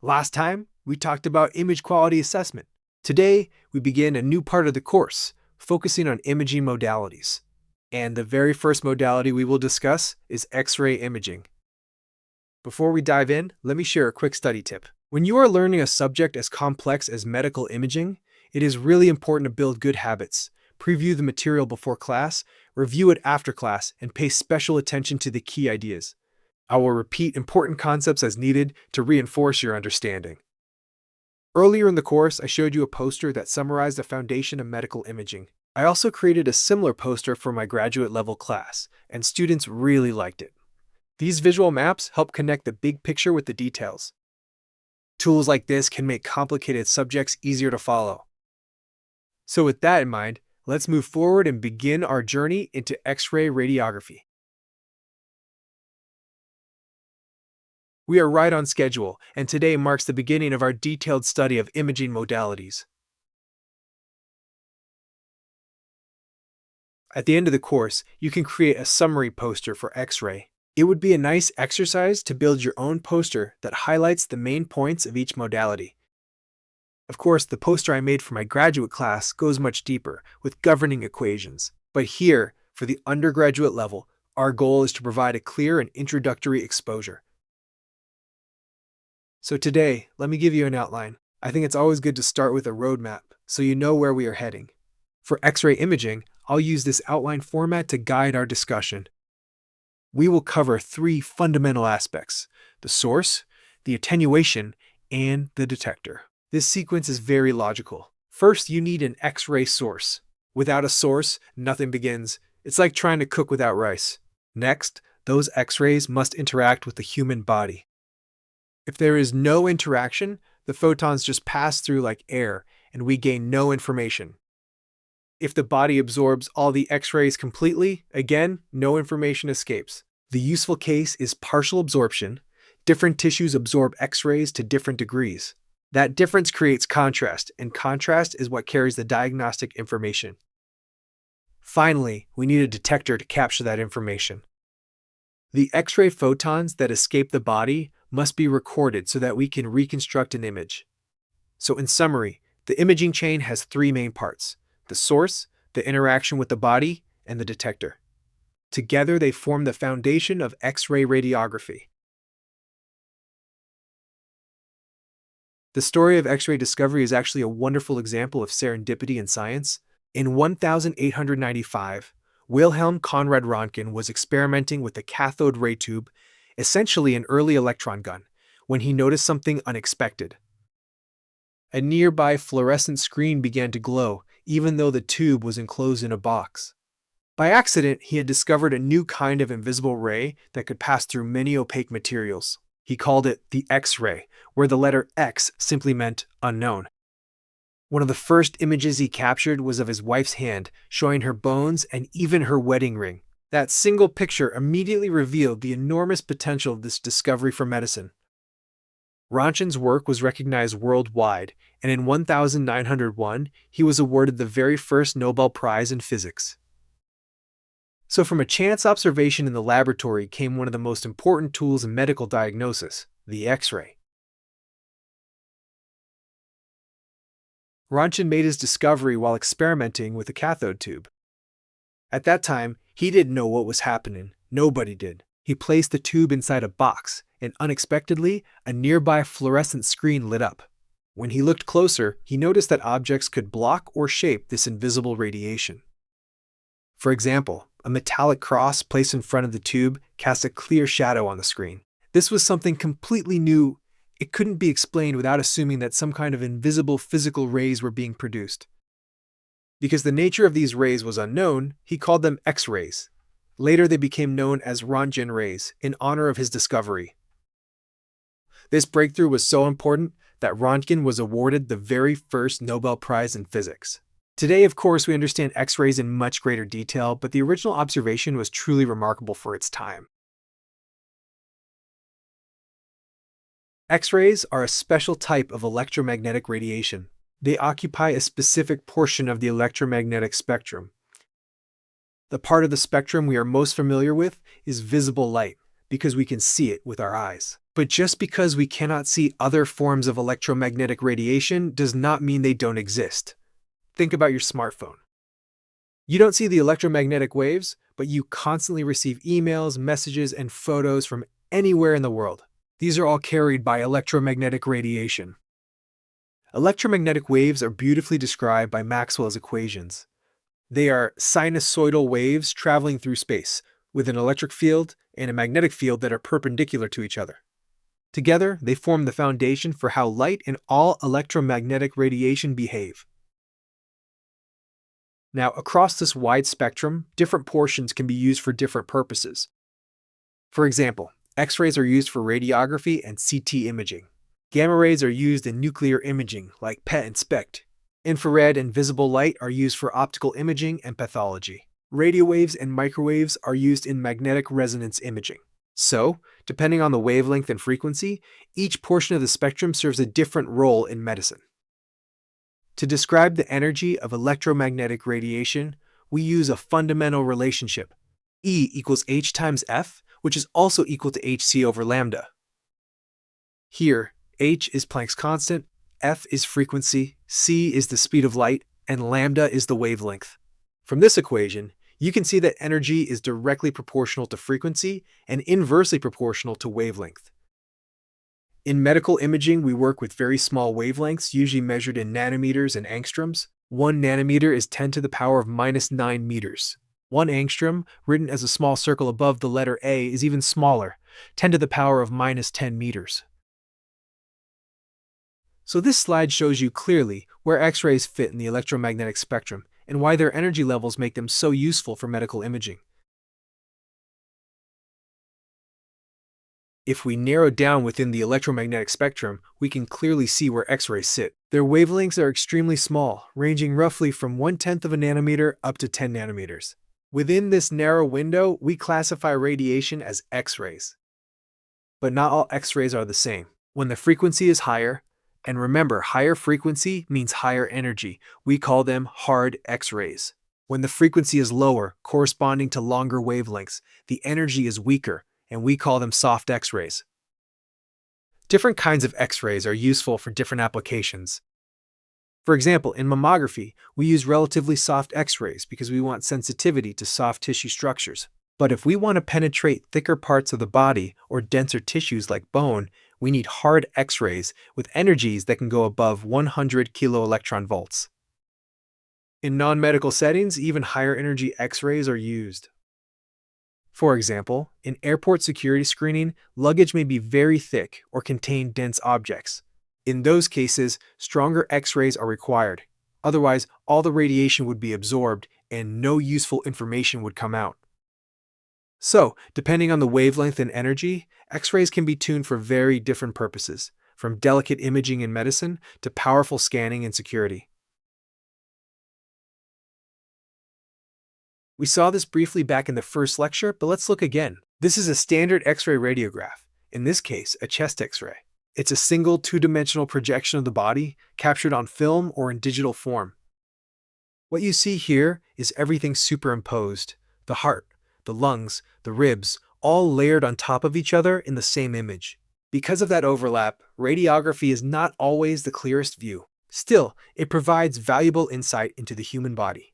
Last time, we talked about image quality assessment. Today, we begin a new part of the course, focusing on imaging modalities. And the very first modality we will discuss is X-ray imaging. Before we dive in, let me share a quick study tip. When you are learning a subject as complex as medical imaging, it is really important to build good habits. Preview the material before class, review it after class, and pay special attention to the key ideas. I will repeat important concepts as needed to reinforce your understanding. Earlier in the course, I showed you a poster that summarized the foundation of medical imaging. I also created a similar poster for my graduate level class, and students really liked it. These visual maps help connect the big picture with the details. Tools like this can make complicated subjects easier to follow. So with that in mind, let's move forward and begin our journey into X-ray radiography. We are right on schedule, and today marks the beginning of our detailed study of imaging modalities. At the end of the course, you can create a summary poster for X-ray. It would be a nice exercise to build your own poster that highlights the main points of each modality. Of course, the poster I made for my graduate class goes much deeper, with governing equations. But here, for the undergraduate level, our goal is to provide a clear and introductory exposure. So today, let me give you an outline. I think it's always good to start with a roadmap, so you know where we are heading. For X-ray imaging, I'll use this outline format to guide our discussion. We will cover three fundamental aspects: the source, the attenuation, and the detector. This sequence is very logical. First, you need an X-ray source. Without a source, nothing begins. It's like trying to cook without rice. Next, those X-rays must interact with the human body. If there is no interaction, the photons just pass through like air, and we gain no information. If the body absorbs all the X-rays completely, again, no information escapes. The useful case is partial absorption. Different tissues absorb X-rays to different degrees. That difference creates contrast, and contrast is what carries the diagnostic information. Finally, we need a detector to capture that information. The X-ray photons that escape the body must be recorded so that we can reconstruct an image. So in summary, the imaging chain has three main parts: the source, the interaction with the body, and the detector. Together, they form the foundation of X-ray radiography. The story of X-ray discovery is actually a wonderful example of serendipity in science. In 1895, Wilhelm Conrad Röntgen was experimenting with a cathode ray tube, essentially an early electron gun, when he noticed something unexpected. A nearby fluorescent screen began to glow, even though the tube was enclosed in a box. By accident, he had discovered a new kind of invisible ray that could pass through many opaque materials. He called it the X-ray, where the letter X simply meant unknown. One of the first images he captured was of his wife's hand, showing her bones and even her wedding ring. That single picture immediately revealed the enormous potential of this discovery for medicine. Röntgen's work was recognized worldwide, and in 1901, he was awarded the very first Nobel Prize in Physics. So from a chance observation in the laboratory came one of the most important tools in medical diagnosis, the X-ray. Röntgen made his discovery while experimenting with a cathode tube. At that time, he didn't know what was happening. Nobody did. He placed the tube inside a box, and unexpectedly, a nearby fluorescent screen lit up. When he looked closer, he noticed that objects could block or shape this invisible radiation. For example, a metallic cross placed in front of the tube cast a clear shadow on the screen. This was something completely new. It couldn't be explained without assuming that some kind of invisible physical rays were being produced. Because the nature of these rays was unknown, he called them X-rays. Later, they became known as Röntgen rays in honor of his discovery. This breakthrough was so important that Röntgen was awarded the very first Nobel Prize in Physics. Today, of course, we understand X-rays in much greater detail, but the original observation was truly remarkable for its time. X-rays are a special type of electromagnetic radiation. They occupy a specific portion of the electromagnetic spectrum. The part of the spectrum we are most familiar with is visible light, because we can see it with our eyes. But just because we cannot see other forms of electromagnetic radiation does not mean they don't exist. Think about your smartphone. You don't see the electromagnetic waves, but you constantly receive emails, messages, and photos from anywhere in the world. These are all carried by electromagnetic radiation. Electromagnetic waves are beautifully described by Maxwell's equations. They are sinusoidal waves traveling through space, with an electric field and a magnetic field that are perpendicular to each other. Together, they form the foundation for how light and all electromagnetic radiation behave. Now, across this wide spectrum, different portions can be used for different purposes. For example, X-rays are used for radiography and CT imaging. Gamma rays are used in nuclear imaging, like PET and SPECT. Infrared and visible light are used for optical imaging and pathology. Radio waves and microwaves are used in magnetic resonance imaging. So, depending on the wavelength and frequency, each portion of the spectrum serves a different role in medicine. To describe the energy of electromagnetic radiation, we use a fundamental relationship. E equals h times F, which is also equal to hc over lambda. Here, h is Planck's constant, F is frequency, c is the speed of light, and lambda is the wavelength. From this equation, you can see that energy is directly proportional to frequency and inversely proportional to wavelength. In medical imaging, we work with very small wavelengths, usually measured in nanometers and angstroms. 1 nanometer is 10 to the power of minus 9 meters. 1 angstrom, written as a small circle above the letter A, is even smaller, 10 to the power of minus 10 meters. So this slide shows you clearly where X-rays fit in the electromagnetic spectrum and why their energy levels make them so useful for medical imaging. If we narrow down within the electromagnetic spectrum, we can clearly see where X-rays sit. Their wavelengths are extremely small, ranging roughly from 1/10 of a nanometer up to 10 nanometers. Within this narrow window, we classify radiation as X-rays. But not all X-rays are the same. When the frequency is higher, and remember, higher frequency means higher energy, we call them hard X-rays. When the frequency is lower, corresponding to longer wavelengths, the energy is weaker, and we call them soft X-rays. Different kinds of X-rays are useful for different applications. For example, in mammography, we use relatively soft X-rays because we want sensitivity to soft tissue structures. But if we want to penetrate thicker parts of the body or denser tissues like bone, we need hard X-rays with energies that can go above 100 kiloelectron volts. In non-medical settings, even higher energy X-rays are used. For example, in airport security screening, luggage may be very thick or contain dense objects. In those cases, stronger X-rays are required. Otherwise, all the radiation would be absorbed and no useful information would come out. So, depending on the wavelength and energy, X-rays can be tuned for very different purposes, from delicate imaging in medicine to powerful scanning and security. We saw this briefly back in the first lecture, but let's look again. This is a standard X-ray radiograph, in this case, a chest X-ray. It's a single two-dimensional projection of the body, captured on film or in digital form. What you see here is everything superimposed: the heart, the lungs, the ribs, all layered on top of each other in the same image. Because of that overlap, radiography is not always the clearest view. Still, it provides valuable insight into the human body.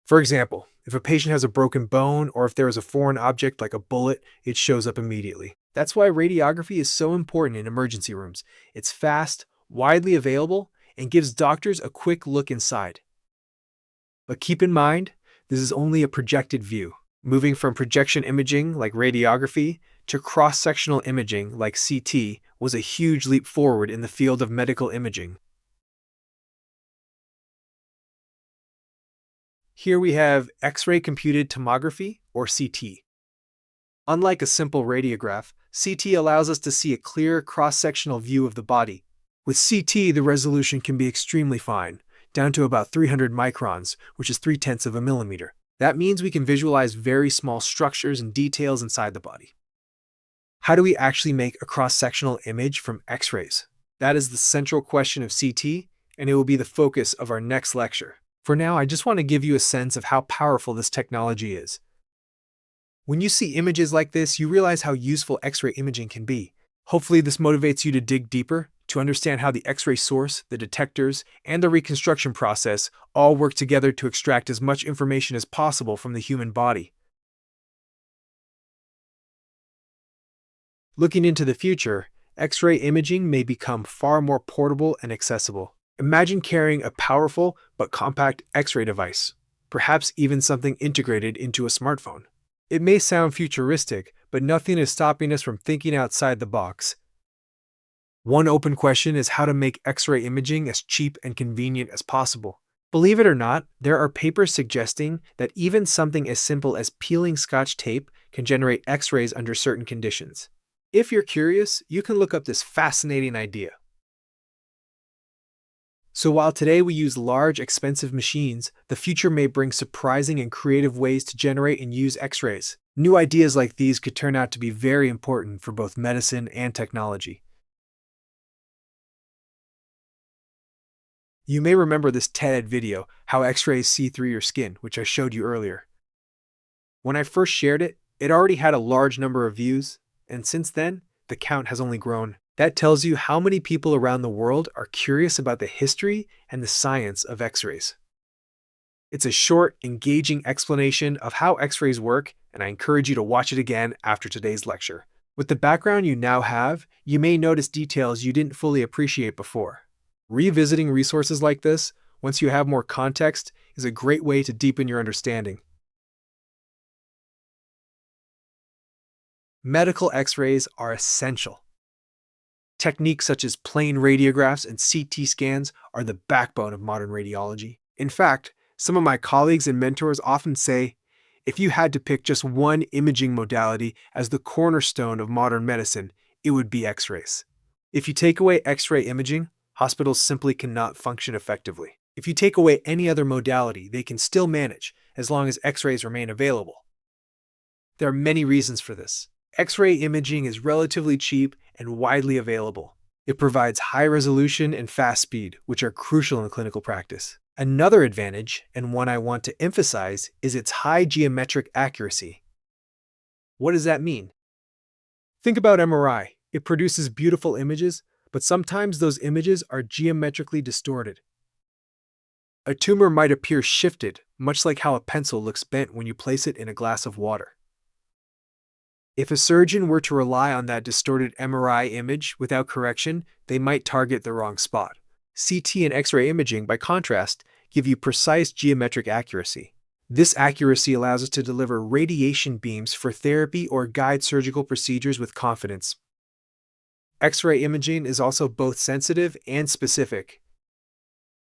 For example, if a patient has a broken bone or if there is a foreign object like a bullet, it shows up immediately. That's why radiography is so important in emergency rooms. It's fast, widely available, and gives doctors a quick look inside. But keep in mind, this is only a projected view. Moving from projection imaging, like radiography, to cross-sectional imaging, like CT, was a huge leap forward in the field of medical imaging. Here we have X-ray computed tomography, or CT. Unlike a simple radiograph, CT allows us to see a clear cross-sectional view of the body. With CT, the resolution can be extremely fine, down to about 300 microns, which is 3/10 of a millimeter. That means we can visualize very small structures and details inside the body. How do we actually make a cross-sectional image from X-rays? That is the central question of CT, and it will be the focus of our next lecture. For now, I just want to give you a sense of how powerful this technology is. When you see images like this, you realize how useful X-ray imaging can be. Hopefully, this motivates you to dig deeper, to understand how the X-ray source, the detectors, and the reconstruction process all work together to extract as much information as possible from the human body. Looking into the future, X-ray imaging may become far more portable and accessible. Imagine carrying a powerful but compact X-ray device, perhaps even something integrated into a smartphone. It may sound futuristic, but nothing is stopping us from thinking outside the box. One open question is how to make X-ray imaging as cheap and convenient as possible. Believe it or not, there are papers suggesting that even something as simple as peeling Scotch tape can generate X-rays under certain conditions. If you're curious, you can look up this fascinating idea. So while today we use large, expensive machines, the future may bring surprising and creative ways to generate and use X-rays. New ideas like these could turn out to be very important for both medicine and technology. You may remember this TED video, How X-rays See Through Your Skin, which I showed you earlier. When I first shared it, it already had a large number of views, and since then, the count has only grown. That tells you how many people around the world are curious about the history and the science of X-rays. It's a short, engaging explanation of how X-rays work, and I encourage you to watch it again after today's lecture. With the background you now have, you may notice details you didn't fully appreciate before. Revisiting resources like this, once you have more context, is a great way to deepen your understanding. Medical X-rays are essential. Techniques such as plain radiographs and CT scans are the backbone of modern radiology. In fact, some of my colleagues and mentors often say, if you had to pick just one imaging modality as the cornerstone of modern medicine, it would be X-rays. If you take away X-ray imaging, hospitals simply cannot function effectively. If you take away any other modality, they can still manage, as long as X-rays remain available. There are many reasons for this. X-ray imaging is relatively cheap and widely available. It provides high resolution and fast speed, which are crucial in clinical practice. Another advantage, and one I want to emphasize, is its high geometric accuracy. What does that mean? Think about MRI. It produces beautiful images, but sometimes those images are geometrically distorted. A tumor might appear shifted, much like how a pencil looks bent when you place it in a glass of water. If a surgeon were to rely on that distorted MRI image without correction, they might target the wrong spot. CT and X-ray imaging, by contrast, give you precise geometric accuracy. This accuracy allows us to deliver radiation beams for therapy or guide surgical procedures with confidence. X-ray imaging is also both sensitive and specific.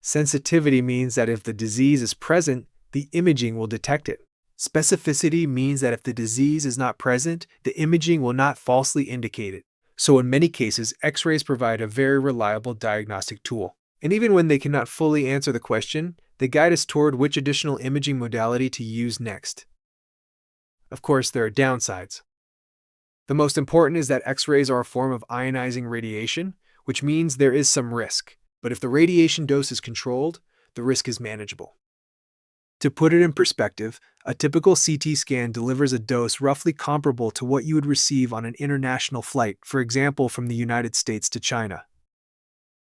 Sensitivity means that if the disease is present, the imaging will detect it. Specificity means that if the disease is not present, the imaging will not falsely indicate it. So in many cases, X-rays provide a very reliable diagnostic tool. And even when they cannot fully answer the question, they guide us toward which additional imaging modality to use next. Of course, there are downsides. The most important is that X-rays are a form of ionizing radiation, which means there is some risk. But if the radiation dose is controlled, the risk is manageable. To put it in perspective, a typical CT scan delivers a dose roughly comparable to what you would receive on an international flight, for example, from the United States to China.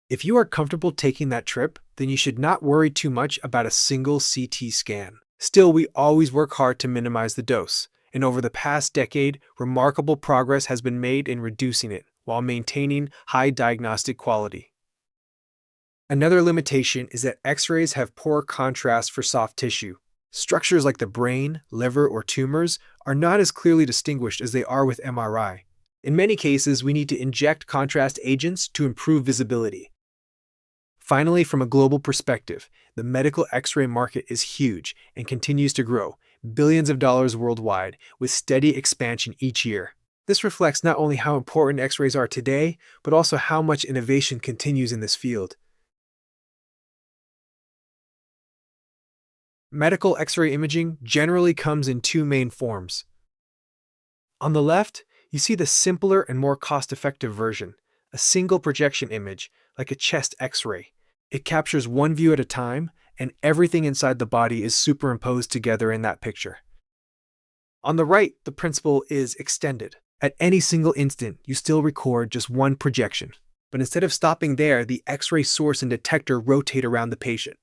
If you are comfortable taking that trip, then you should not worry too much about a single CT scan. Still, we always work hard to minimize the dose, and over the past decade, remarkable progress has been made in reducing it while maintaining high diagnostic quality. Another limitation is that X-rays have poor contrast for soft tissue. Structures like the brain, liver, or tumors are not as clearly distinguished as they are with MRI. In many cases, we need to inject contrast agents to improve visibility. Finally, from a global perspective, the medical X-ray market is huge and continues to grow, billions of dollars worldwide, with steady expansion each year. This reflects not only how important X-rays are today, but also how much innovation continues in this field. Medical X-ray imaging generally comes in two main forms. On the left, you see the simpler and more cost-effective version, a single projection image, like a chest X-ray. It captures one view at a time, and everything inside the body is superimposed together in that picture. On the right, the principle is extended. At any single instant, you still record just one projection. But instead of stopping there, the X-ray source and detector rotate around the patient.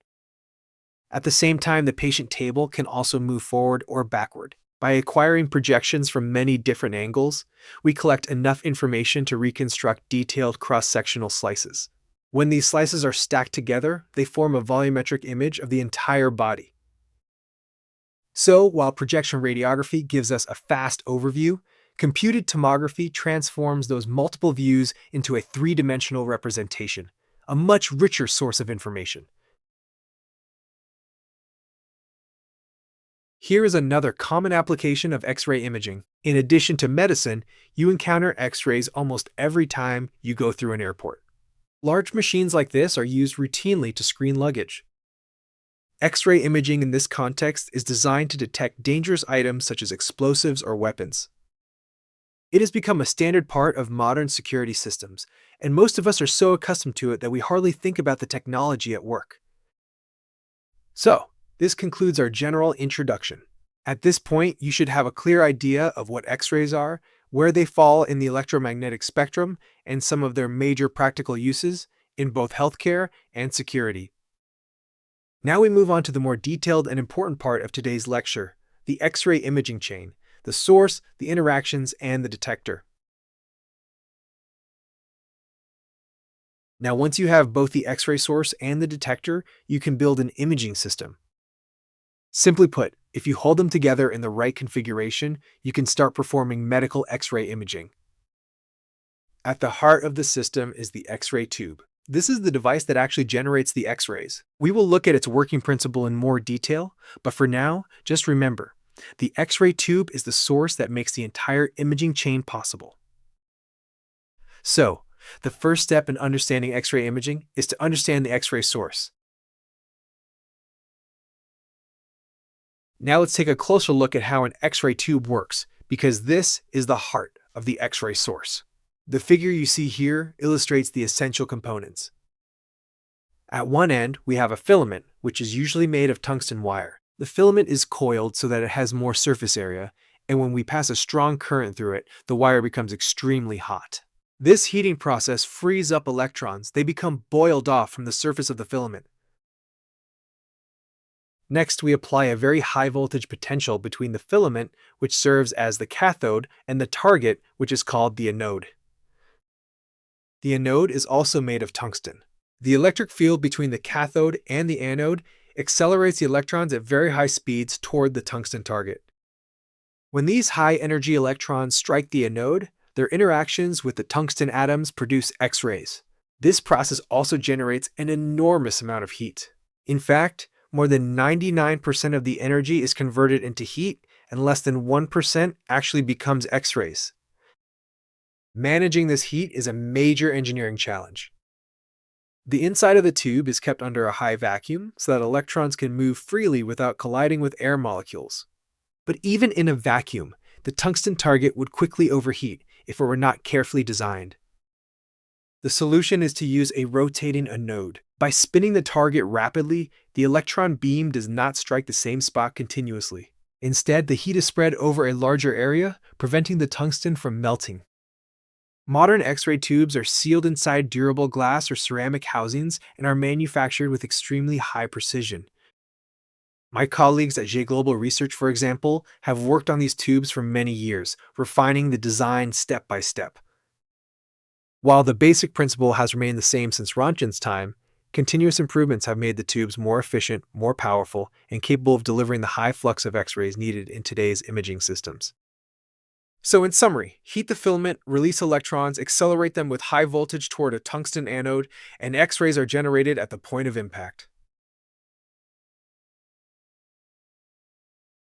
At the same time, the patient table can also move forward or backward. By acquiring projections from many different angles, we collect enough information to reconstruct detailed cross-sectional slices. When these slices are stacked together, they form a volumetric image of the entire body. So, while projection radiography gives us a fast overview, computed tomography transforms those multiple views into a three-dimensional representation, a much richer source of information. Here is another common application of X-ray imaging. In addition to medicine, you encounter X-rays almost every time you go through an airport. Large machines like this are used routinely to screen luggage. X-ray imaging in this context is designed to detect dangerous items such as explosives or weapons. It has become a standard part of modern security systems, and most of us are so accustomed to it that we hardly think about the technology at work. So, this concludes our general introduction. At this point, you should have a clear idea of what X-rays are, where they fall in the electromagnetic spectrum, and some of their major practical uses in both healthcare and security. Now we move on to the more detailed and important part of today's lecture, the X-ray imaging chain, the source, the interactions, and the detector. Now, once you have both the X-ray source and the detector, you can build an imaging system. Simply put, if you hold them together in the right configuration, you can start performing medical X-ray imaging. At the heart of the system is the X-ray tube. This is the device that actually generates the X-rays. We will look at its working principle in more detail, but for now, just remember, the X-ray tube is the source that makes the entire imaging chain possible. So, the first step in understanding X-ray imaging is to understand the X-ray source. Now let's take a closer look at how an X-ray tube works, because this is the heart of the X-ray source. The figure you see here illustrates the essential components. At one end, we have a filament, which is usually made of tungsten wire. The filament is coiled so that it has more surface area, and when we pass a strong current through it, the wire becomes extremely hot. This heating process frees up electrons. They become boiled off from the surface of the filament. Next, we apply a very high voltage potential between the filament, which serves as the cathode, and the target, which is called the anode. The anode is also made of tungsten. The electric field between the cathode and the anode accelerates the electrons at very high speeds toward the tungsten target. When these high-energy electrons strike the anode, their interactions with the tungsten atoms produce X-rays. This process also generates an enormous amount of heat. In fact, more than 99% of the energy is converted into heat, and less than 1% actually becomes X-rays. Managing this heat is a major engineering challenge. The inside of the tube is kept under a high vacuum so that electrons can move freely without colliding with air molecules. But even in a vacuum, the tungsten target would quickly overheat if it were not carefully designed. The solution is to use a rotating anode. By spinning the target rapidly, the electron beam does not strike the same spot continuously. Instead, the heat is spread over a larger area, preventing the tungsten from melting. Modern X-ray tubes are sealed inside durable glass or ceramic housings and are manufactured with extremely high precision. My colleagues at J Global Research, for example, have worked on these tubes for many years, refining the design step by step. While the basic principle has remained the same since Rontgen's time, continuous improvements have made the tubes more efficient, more powerful, and capable of delivering the high flux of X-rays needed in today's imaging systems. So in summary, heat the filament, release electrons, accelerate them with high voltage toward a tungsten anode, and X-rays are generated at the point of impact.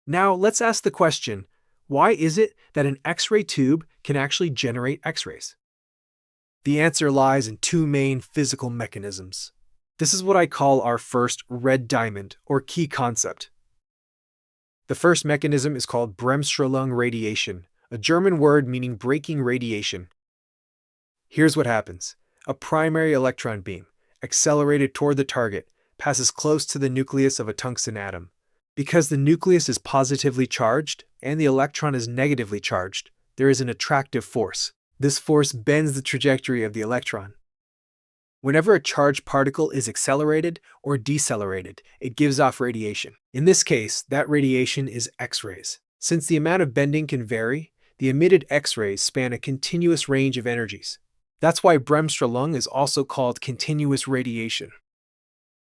Now let's ask the question, why is it that an X-ray tube can actually generate X-rays? The answer lies in two main physical mechanisms. This is what I call our first red diamond, or key concept. The first mechanism is called Bremsstrahlung radiation, a German word meaning breaking radiation. Here's what happens. A primary electron beam, accelerated toward the target, passes close to the nucleus of a tungsten atom. Because the nucleus is positively charged and the electron is negatively charged, there is an attractive force. This force bends the trajectory of the electron. Whenever a charged particle is accelerated or decelerated, it gives off radiation. In this case, that radiation is X-rays. Since the amount of bending can vary, the emitted X-rays span a continuous range of energies. That's why Bremsstrahlung is also called continuous radiation.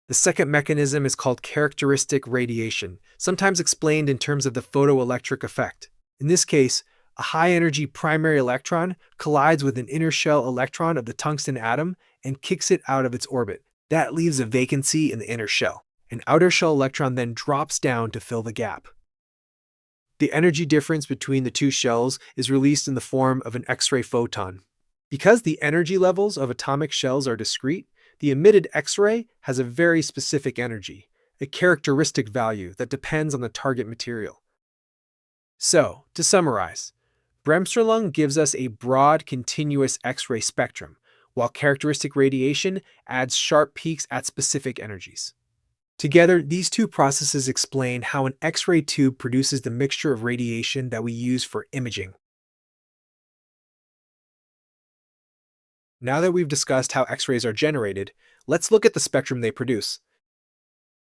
The second mechanism is called characteristic radiation, sometimes explained in terms of the photoelectric effect. In this case, a high-energy primary electron collides with an inner shell electron of the tungsten atom and kicks it out of its orbit. That leaves a vacancy in the inner shell. An outer shell electron then drops down to fill the gap. The energy difference between the two shells is released in the form of an X-ray photon. Because the energy levels of atomic shells are discrete, the emitted X-ray has a very specific energy, a characteristic value that depends on the target material. So, to summarize, Bremsstrahlung gives us a broad, continuous X-ray spectrum, while characteristic radiation adds sharp peaks at specific energies. Together, these two processes explain how an X-ray tube produces the mixture of radiation that we use for imaging. Now that we've discussed how X-rays are generated, let's look at the spectrum they produce.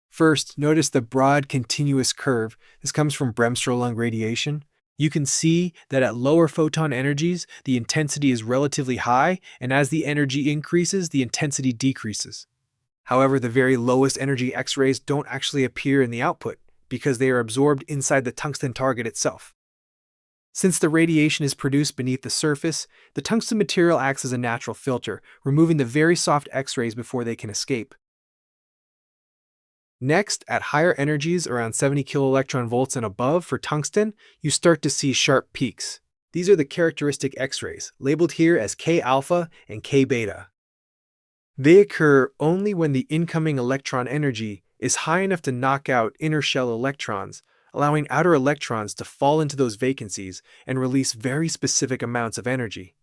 First, notice the broad, continuous curve. This comes from Bremsstrahlung radiation. You can see that at lower photon energies, the intensity is relatively high, and as the energy increases, the intensity decreases. However, the very lowest energy X-rays don't actually appear in the output because they are absorbed inside the tungsten target itself. Since the radiation is produced beneath the surface, the tungsten material acts as a natural filter, removing the very soft X-rays before they can escape. Next, at higher energies around 70 kiloelectron volts and above for tungsten, you start to see sharp peaks. These are the characteristic X-rays, labeled here as K-alpha and K-beta. They occur only when the incoming electron energy is high enough to knock out inner shell electrons, allowing outer electrons to fall into those vacancies and release very specific amounts of energy.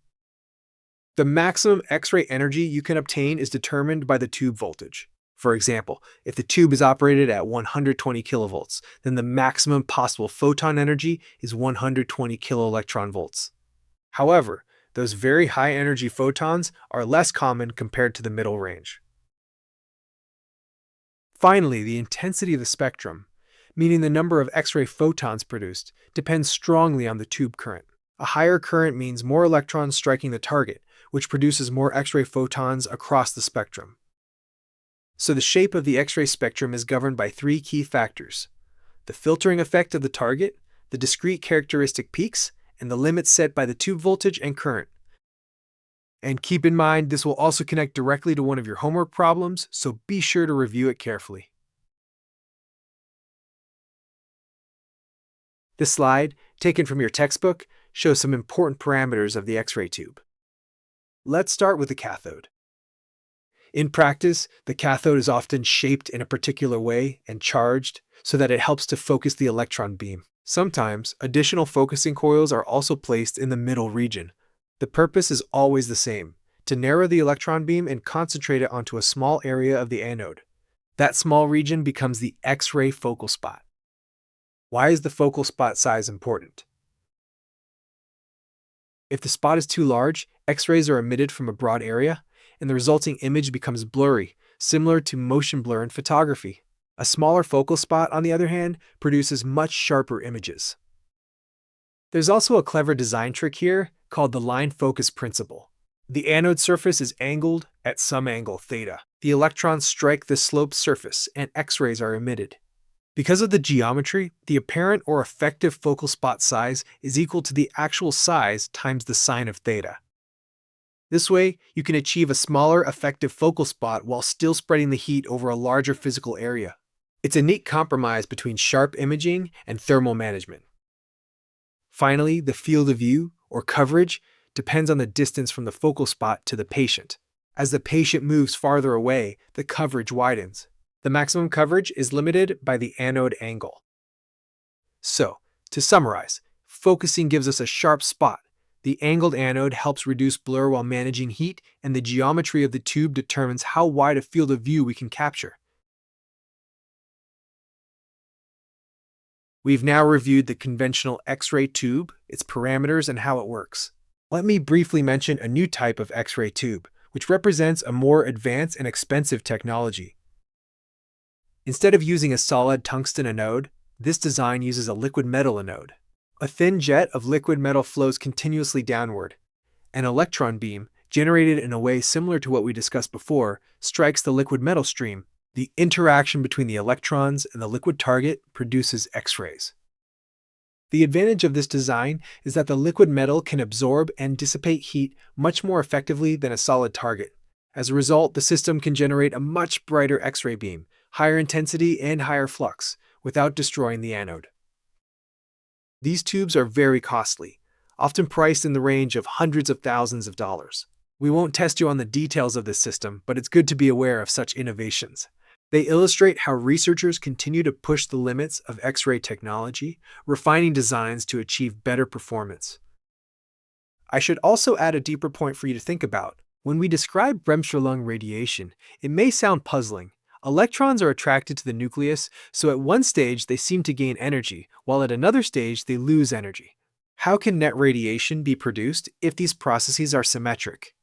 The maximum X-ray energy you can obtain is determined by the tube voltage. For example, if the tube is operated at 120 kilovolts, then the maximum possible photon energy is 120 kiloelectron volts. However, those very high energy photons are less common compared to the middle range. Finally, the intensity of the spectrum, meaning the number of X-ray photons produced, depends strongly on the tube current. A higher current means more electrons striking the target, which produces more X-ray photons across the spectrum. So the shape of the X-ray spectrum is governed by three key factors: the filtering effect of the target, the discrete characteristic peaks, and the limits set by the tube voltage and current. And keep in mind, this will also connect directly to one of your homework problems, so be sure to review it carefully. This slide, taken from your textbook, shows some important parameters of the X-ray tube. Let's start with the cathode. In practice, the cathode is often shaped in a particular way and charged so that it helps to focus the electron beam. Sometimes, additional focusing coils are also placed in the middle region. The purpose is always the same: to narrow the electron beam and concentrate it onto a small area of the anode. That small region becomes the X-ray focal spot. Why is the focal spot size important? If the spot is too large, X-rays are emitted from a broad area, and the resulting image becomes blurry, similar to motion blur in photography. A smaller focal spot, on the other hand, produces much sharper images. There's also a clever design trick here called the line focus principle. The anode surface is angled at some angle theta. The electrons strike the sloped surface, and X-rays are emitted. Because of the geometry, the apparent or effective focal spot size is equal to the actual size times the sine of theta. This way, you can achieve a smaller effective focal spot while still spreading the heat over a larger physical area. It's a neat compromise between sharp imaging and thermal management. Finally, the field of view, or coverage, depends on the distance from the focal spot to the patient. As the patient moves farther away, the coverage widens. The maximum coverage is limited by the anode angle. So, to summarize, focusing gives us a sharp spot. The angled anode helps reduce blur while managing heat, and the geometry of the tube determines how wide a field of view we can capture. We've now reviewed the conventional X-ray tube, its parameters, and how it works. Let me briefly mention a new type of X-ray tube, which represents a more advanced and expensive technology. Instead of using a solid tungsten anode, this design uses a liquid metal anode. A thin jet of liquid metal flows continuously downward. An electron beam, generated in a way similar to what we discussed before, strikes the liquid metal stream. The interaction between the electrons and the liquid target produces X-rays. The advantage of this design is that the liquid metal can absorb and dissipate heat much more effectively than a solid target. As a result, the system can generate a much brighter X-ray beam, higher intensity and higher flux, without destroying the anode. These tubes are very costly, often priced in the range of hundreds of thousands of dollars. We won't test you on the details of this system, but it's good to be aware of such innovations. They illustrate how researchers continue to push the limits of X-ray technology, refining designs to achieve better performance. I should also add a deeper point for you to think about. When we describe Bremsstrahlung radiation, it may sound puzzling. Electrons are attracted to the nucleus, so at one stage they seem to gain energy, while at another stage they lose energy. How can net radiation be produced if these processes are symmetric?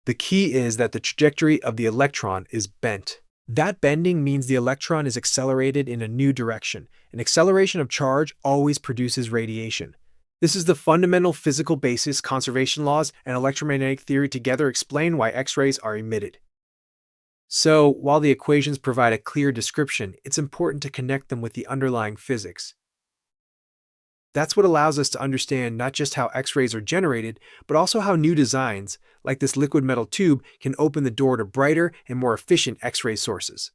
The key is that the trajectory of the electron is bent. That bending means the electron is accelerated in a new direction. An acceleration of charge always produces radiation. This is the fundamental physical basis. Conservation laws and electromagnetic theory together explain why X-rays are emitted. So, while the equations provide a clear description, it's important to connect them with the underlying physics. That's what allows us to understand not just how X-rays are generated, but also how new designs, like this liquid metal tube, can open the door to brighter and more efficient X-ray sources.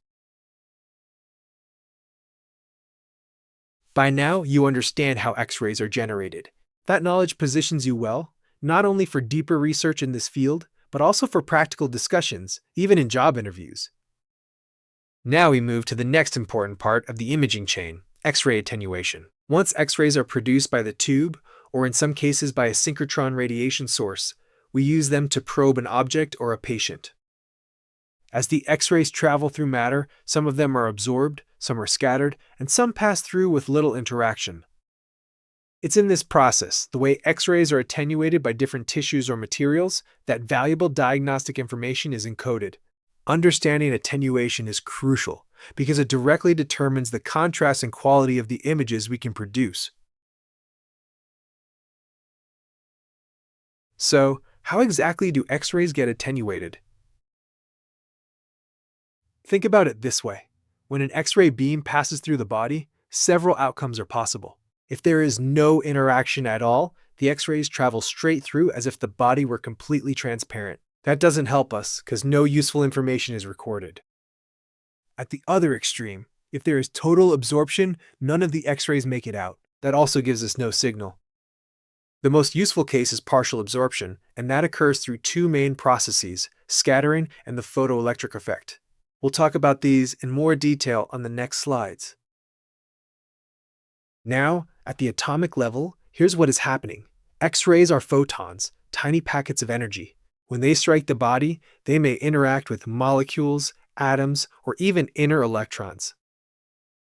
By now, you understand how X-rays are generated. That knowledge positions you well, not only for deeper research in this field, but also for practical discussions, even in job interviews. Now we move to the next important part of the imaging chain, X-ray attenuation. Once X-rays are produced by the tube, or in some cases by a synchrotron radiation source, we use them to probe an object or a patient. As the X-rays travel through matter, some of them are absorbed, some are scattered, and some pass through with little interaction. It's in this process, the way X-rays are attenuated by different tissues or materials, that valuable diagnostic information is encoded. Understanding attenuation is crucial because it directly determines the contrast and quality of the images we can produce. So, how exactly do X-rays get attenuated? Think about it this way. When an X-ray beam passes through the body, several outcomes are possible. If there is no interaction at all, the X-rays travel straight through as if the body were completely transparent. That doesn't help us because no useful information is recorded. At the other extreme, if there is total absorption, none of the X-rays make it out. That also gives us no signal. The most useful case is partial absorption, and that occurs through two main processes, scattering and the photoelectric effect. We'll talk about these in more detail on the next slides. Now, at the atomic level, here's what is happening. X-rays are photons, tiny packets of energy. When they strike the body, they may interact with molecules, atoms, or even inner electrons.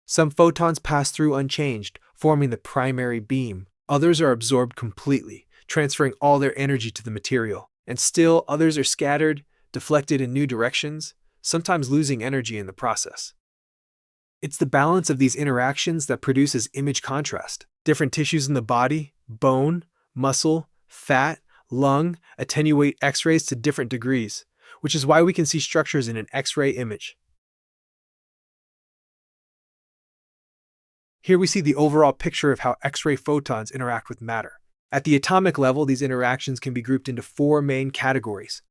Some photons pass through unchanged, forming the primary beam. Others are absorbed completely, transferring all their energy to the material. And still, others are scattered, deflected in new directions, sometimes losing energy in the process. It's the balance of these interactions that produces image contrast. Different tissues in the body, bone, muscle, fat, lung, attenuate X-rays to different degrees, which is why we can see structures in an X-ray image. Here we see the overall picture of how X-ray photons interact with matter. At the atomic level, these interactions can be grouped into four main categories.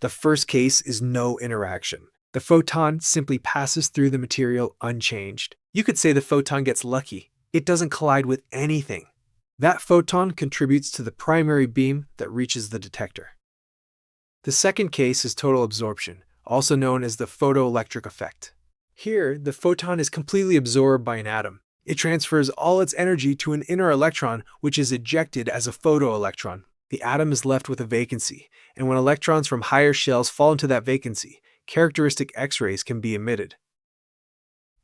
The first case is no interaction. The photon simply passes through the material unchanged. You could say the photon gets lucky. It doesn't collide with anything. That photon contributes to the primary beam that reaches the detector. The second case is total absorption, also known as the photoelectric effect. Here, the photon is completely absorbed by an atom. It transfers all its energy to an inner electron, which is ejected as a photoelectron. The atom is left with a vacancy, and when electrons from higher shells fall into that vacancy, characteristic X-rays can be emitted.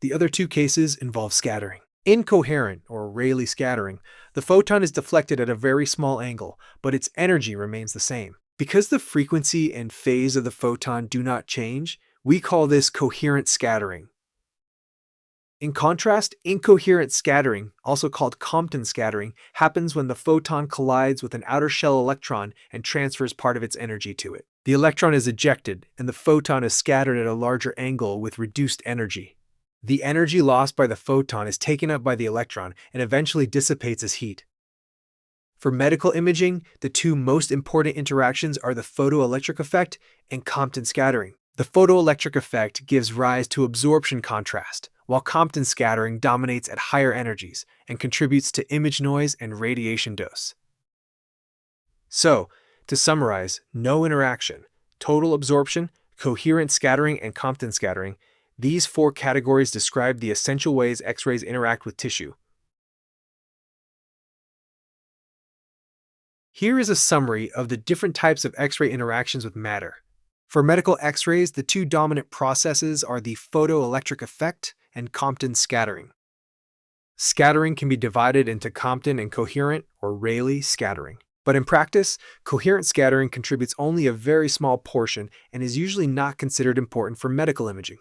The other two cases involve scattering. Incoherent, or Rayleigh scattering, the photon is deflected at a very small angle, but its energy remains the same. Because the frequency and phase of the photon do not change, we call this coherent scattering. In contrast, incoherent scattering, also called Compton scattering, happens when the photon collides with an outer shell electron and transfers part of its energy to it. The electron is ejected, and the photon is scattered at a larger angle with reduced energy. The energy lost by the photon is taken up by the electron and eventually dissipates as heat. For medical imaging, the two most important interactions are the photoelectric effect and Compton scattering. The photoelectric effect gives rise to absorption contrast, while Compton scattering dominates at higher energies and contributes to image noise and radiation dose. So, to summarize, no interaction, total absorption, coherent scattering, and Compton scattering, these four categories describe the essential ways X-rays interact with tissue. Here is a summary of the different types of X-ray interactions with matter. For medical X-rays, the two dominant processes are the photoelectric effect and Compton scattering. Scattering can be divided into Compton and coherent, or Rayleigh scattering. But in practice, coherent scattering contributes only a very small portion and is usually not considered important for medical imaging.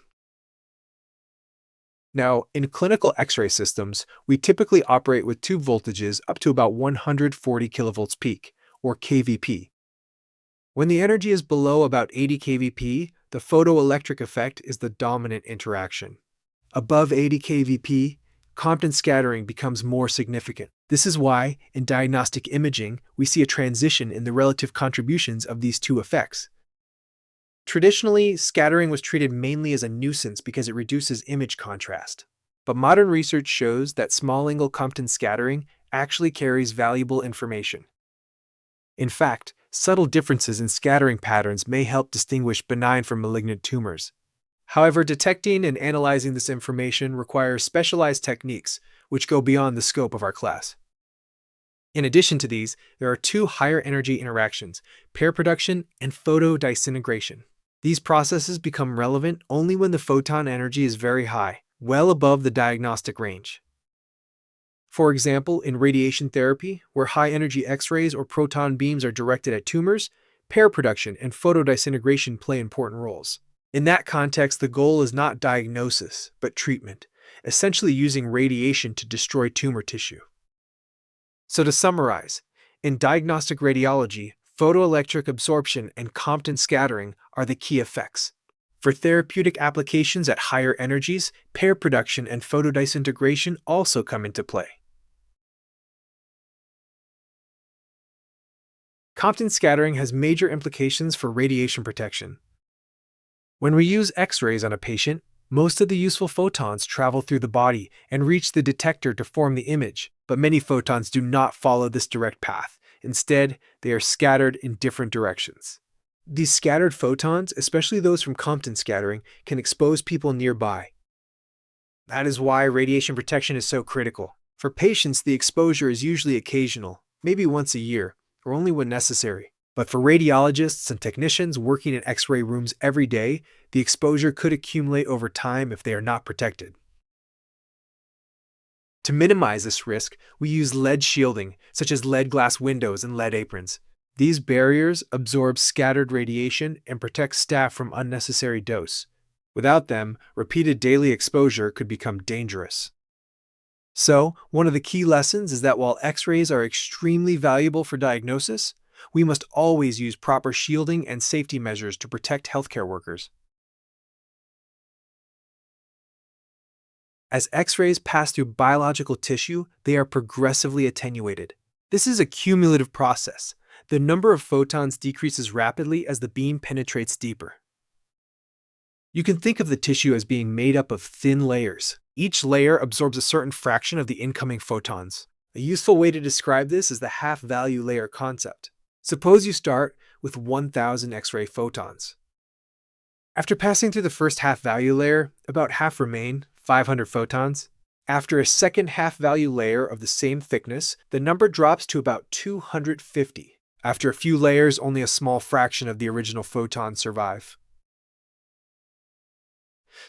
Now, in clinical X-ray systems, we typically operate with tube voltages up to about 140 kilovolts peak, or kVp. When the energy is below about 80 kVp, the photoelectric effect is the dominant interaction. Above 80 kVp, Compton scattering becomes more significant. This is why, in diagnostic imaging, we see a transition in the relative contributions of these two effects. Traditionally, scattering was treated mainly as a nuisance because it reduces image contrast. But modern research shows that small-angle Compton scattering actually carries valuable information. In fact, subtle differences in scattering patterns may help distinguish benign from malignant tumors. However, detecting and analyzing this information requires specialized techniques, which go beyond the scope of our class. In addition to these, there are two higher energy interactions, pair production and photodisintegration. These processes become relevant only when the photon energy is very high, well above the diagnostic range. For example, in radiation therapy, where high-energy X-rays or proton beams are directed at tumors, pair production and photodisintegration play important roles. In that context, the goal is not diagnosis, but treatment, essentially using radiation to destroy tumor tissue. So to summarize, in diagnostic radiology, photoelectric absorption and Compton scattering are the key effects. For therapeutic applications at higher energies, pair production and photodisintegration also come into play. Compton scattering has major implications for radiation protection. When we use X-rays on a patient, most of the useful photons travel through the body and reach the detector to form the image, but many photons do not follow this direct path. Instead, they are scattered in different directions. These scattered photons, especially those from Compton scattering, can expose people nearby. That is why radiation protection is so critical. For patients, the exposure is usually occasional, maybe once a year, or only when necessary. But for radiologists and technicians working in X-ray rooms every day, the exposure could accumulate over time if they are not protected. To minimize this risk, we use lead shielding, such as lead glass windows and lead aprons. These barriers absorb scattered radiation and protect staff from unnecessary dose. Without them, repeated daily exposure could become dangerous. So, one of the key lessons is that while X-rays are extremely valuable for diagnosis, we must always use proper shielding and safety measures to protect healthcare workers. As X-rays pass through biological tissue, they are progressively attenuated. This is a cumulative process. The number of photons decreases rapidly as the beam penetrates deeper. You can think of the tissue as being made up of thin layers. Each layer absorbs a certain fraction of the incoming photons. A useful way to describe this is the half-value layer concept. Suppose you start with 1,000 X-ray photons. After passing through the first half-value layer, about half remain, 500 photons. After a second half-value layer of the same thickness, the number drops to about 250. After a few layers, only a small fraction of the original photons survive.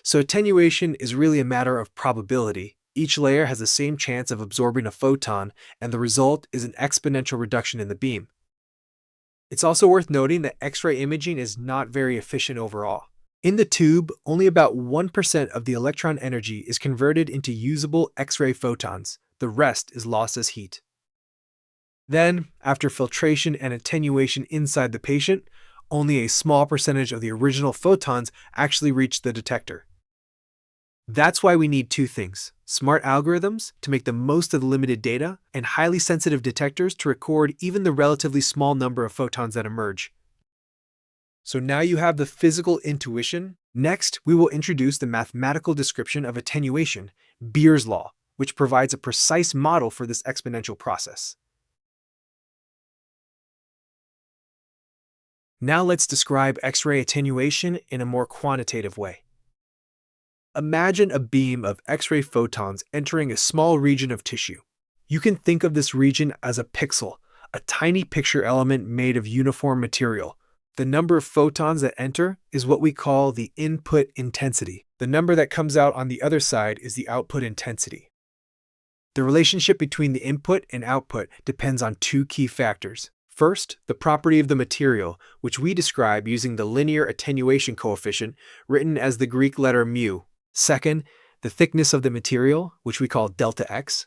So attenuation is really a matter of probability. Each layer has the same chance of absorbing a photon, and the result is an exponential reduction in the beam. It's also worth noting that X-ray imaging is not very efficient overall. In the tube, only about 1% of the electron energy is converted into usable X-ray photons. The rest is lost as heat. Then, after filtration and attenuation inside the patient, only a small percentage of the original photons actually reach the detector. That's why we need two things: smart algorithms to make the most of the limited data, and highly sensitive detectors to record even the relatively small number of photons that emerge. So now you have the physical intuition. Next, we will introduce the mathematical description of attenuation, Beer's law, which provides a precise model for this exponential process. Now let's describe X-ray attenuation in a more quantitative way. Imagine a beam of X-ray photons entering a small region of tissue. You can think of this region as a pixel, a tiny picture element made of uniform material. The number of photons that enter is what we call the input intensity. The number that comes out on the other side is the output intensity. The relationship between the input and output depends on two key factors. First, the property of the material, which we describe using the linear attenuation coefficient, written as the Greek letter mu. Second, the thickness of the material, which we call delta X.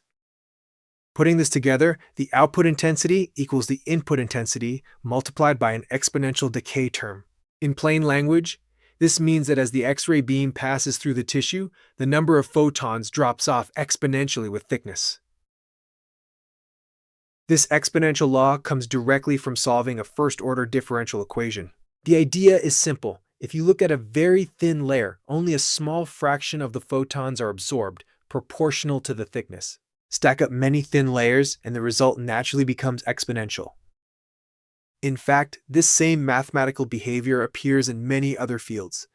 Putting this together, the output intensity equals the input intensity multiplied by an exponential decay term. In plain language, this means that as the X-ray beam passes through the tissue, the number of photons drops off exponentially with thickness. This exponential law comes directly from solving a first-order differential equation. The idea is simple. If you look at a very thin layer, only a small fraction of the photons are absorbed, proportional to the thickness. Stack up many thin layers, and the result naturally becomes exponential. In fact, this same mathematical behavior appears in many other fields: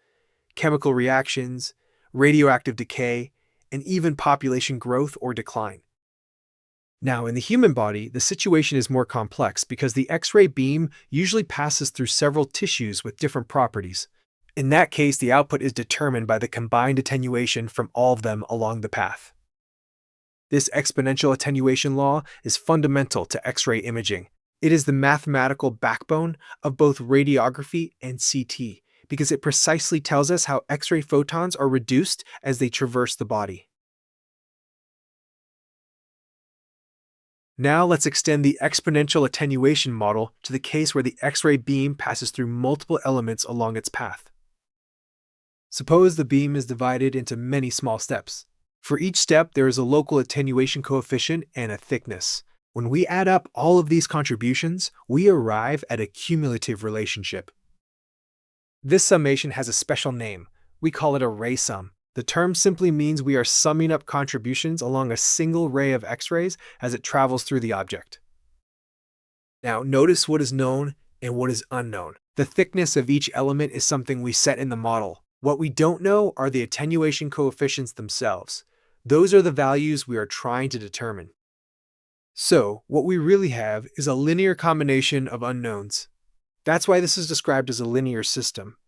chemical reactions, radioactive decay, and even population growth or decline. Now, in the human body, the situation is more complex because the X-ray beam usually passes through several tissues with different properties. In that case, the output is determined by the combined attenuation from all of them along the path. This exponential attenuation law is fundamental to X-ray imaging. It is the mathematical backbone of both radiography and CT because it precisely tells us how X-ray photons are reduced as they traverse the body. Now let's extend the exponential attenuation model to the case where the X-ray beam passes through multiple elements along its path. Suppose the beam is divided into many small steps. For each step, there is a local attenuation coefficient and a thickness. When we add up all of these contributions, we arrive at a cumulative relationship. This summation has a special name. We call it a ray sum. The term simply means we are summing up contributions along a single ray of X-rays as it travels through the object. Now, notice what is known and what is unknown. The thickness of each element is something we set in the model. What we don't know are the attenuation coefficients themselves. Those are the values we are trying to determine. So, what we really have is a linear combination of unknowns. That's why this is described as a linear system.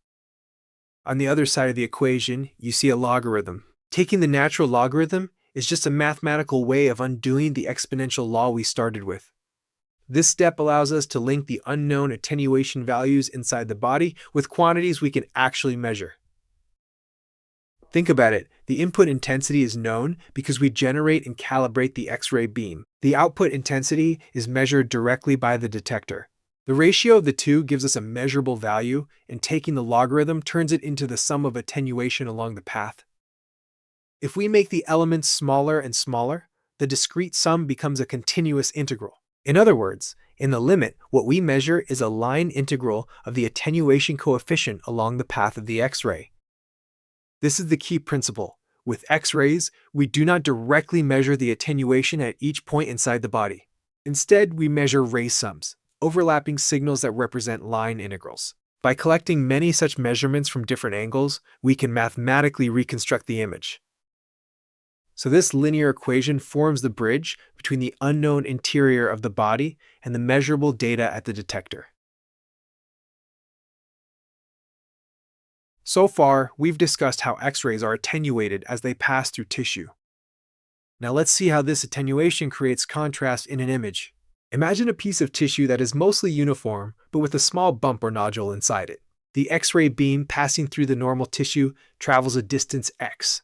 On the other side of the equation, you see a logarithm. Taking the natural logarithm is just a mathematical way of undoing the exponential law we started with. This step allows us to link the unknown attenuation values inside the body with quantities we can actually measure. Think about it. The input intensity is known because we generate and calibrate the X-ray beam. The output intensity is measured directly by the detector. The ratio of the two gives us a measurable value, and taking the logarithm turns it into the sum of attenuation along the path. If we make the elements smaller and smaller, the discrete sum becomes a continuous integral. In other words, in the limit, what we measure is a line integral of the attenuation coefficient along the path of the X-ray. This is the key principle. With X-rays, we do not directly measure the attenuation at each point inside the body. Instead, we measure ray sums, overlapping signals that represent line integrals. By collecting many such measurements from different angles, we can mathematically reconstruct the image. So this linear equation forms the bridge between the unknown interior of the body and the measurable data at the detector. So far, we've discussed how X-rays are attenuated as they pass through tissue. Now let's see how this attenuation creates contrast in an image. Imagine a piece of tissue that is mostly uniform, but with a small bump or nodule inside it. The X-ray beam passing through the normal tissue travels a distance x.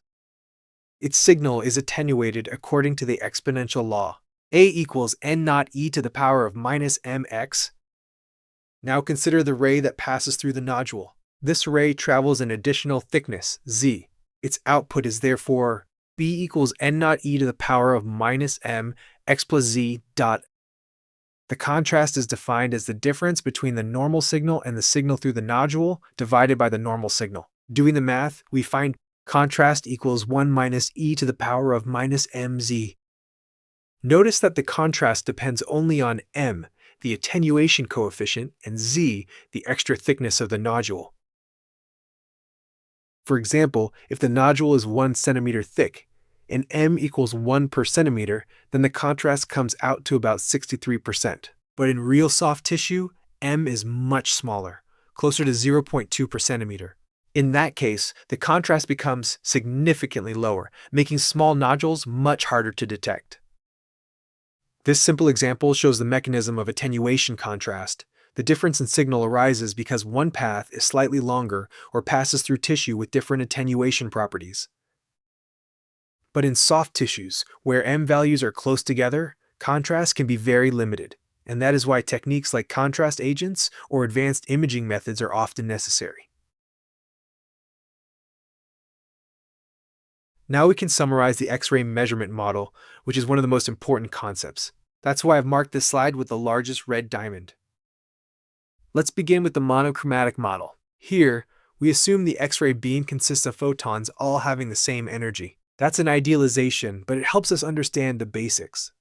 Its signal is attenuated according to the exponential law. A equals n naught e to the power of minus mx. Now consider the ray that passes through the nodule. This ray travels an additional thickness, z. Its output is therefore B equals n naught e to the power of minus m x plus z dot. The contrast is defined as the difference between the normal signal and the signal through the nodule divided by the normal signal. Doing the math, we find contrast equals 1 minus e to the power of minus mz. Notice that the contrast depends only on m, the attenuation coefficient, and z, the extra thickness of the nodule. For example, if the nodule is 1 centimeter thick, and m equals 1 per centimeter, then the contrast comes out to about 63%. But in real soft tissue, m is much smaller, closer to 0.2 per centimeter. In that case, the contrast becomes significantly lower, making small nodules much harder to detect. This simple example shows the mechanism of attenuation contrast. The difference in signal arises because one path is slightly longer or passes through tissue with different attenuation properties. But in soft tissues, where m values are close together, contrast can be very limited, and that is why techniques like contrast agents or advanced imaging methods are often necessary. Now we can summarize the X-ray measurement model, which is one of the most important concepts. That's why I've marked this slide with the largest red diamond. Let's begin with the monochromatic model. Here, we assume the X-ray beam consists of photons all having the same energy. That's an idealization, but it helps us understand the basics.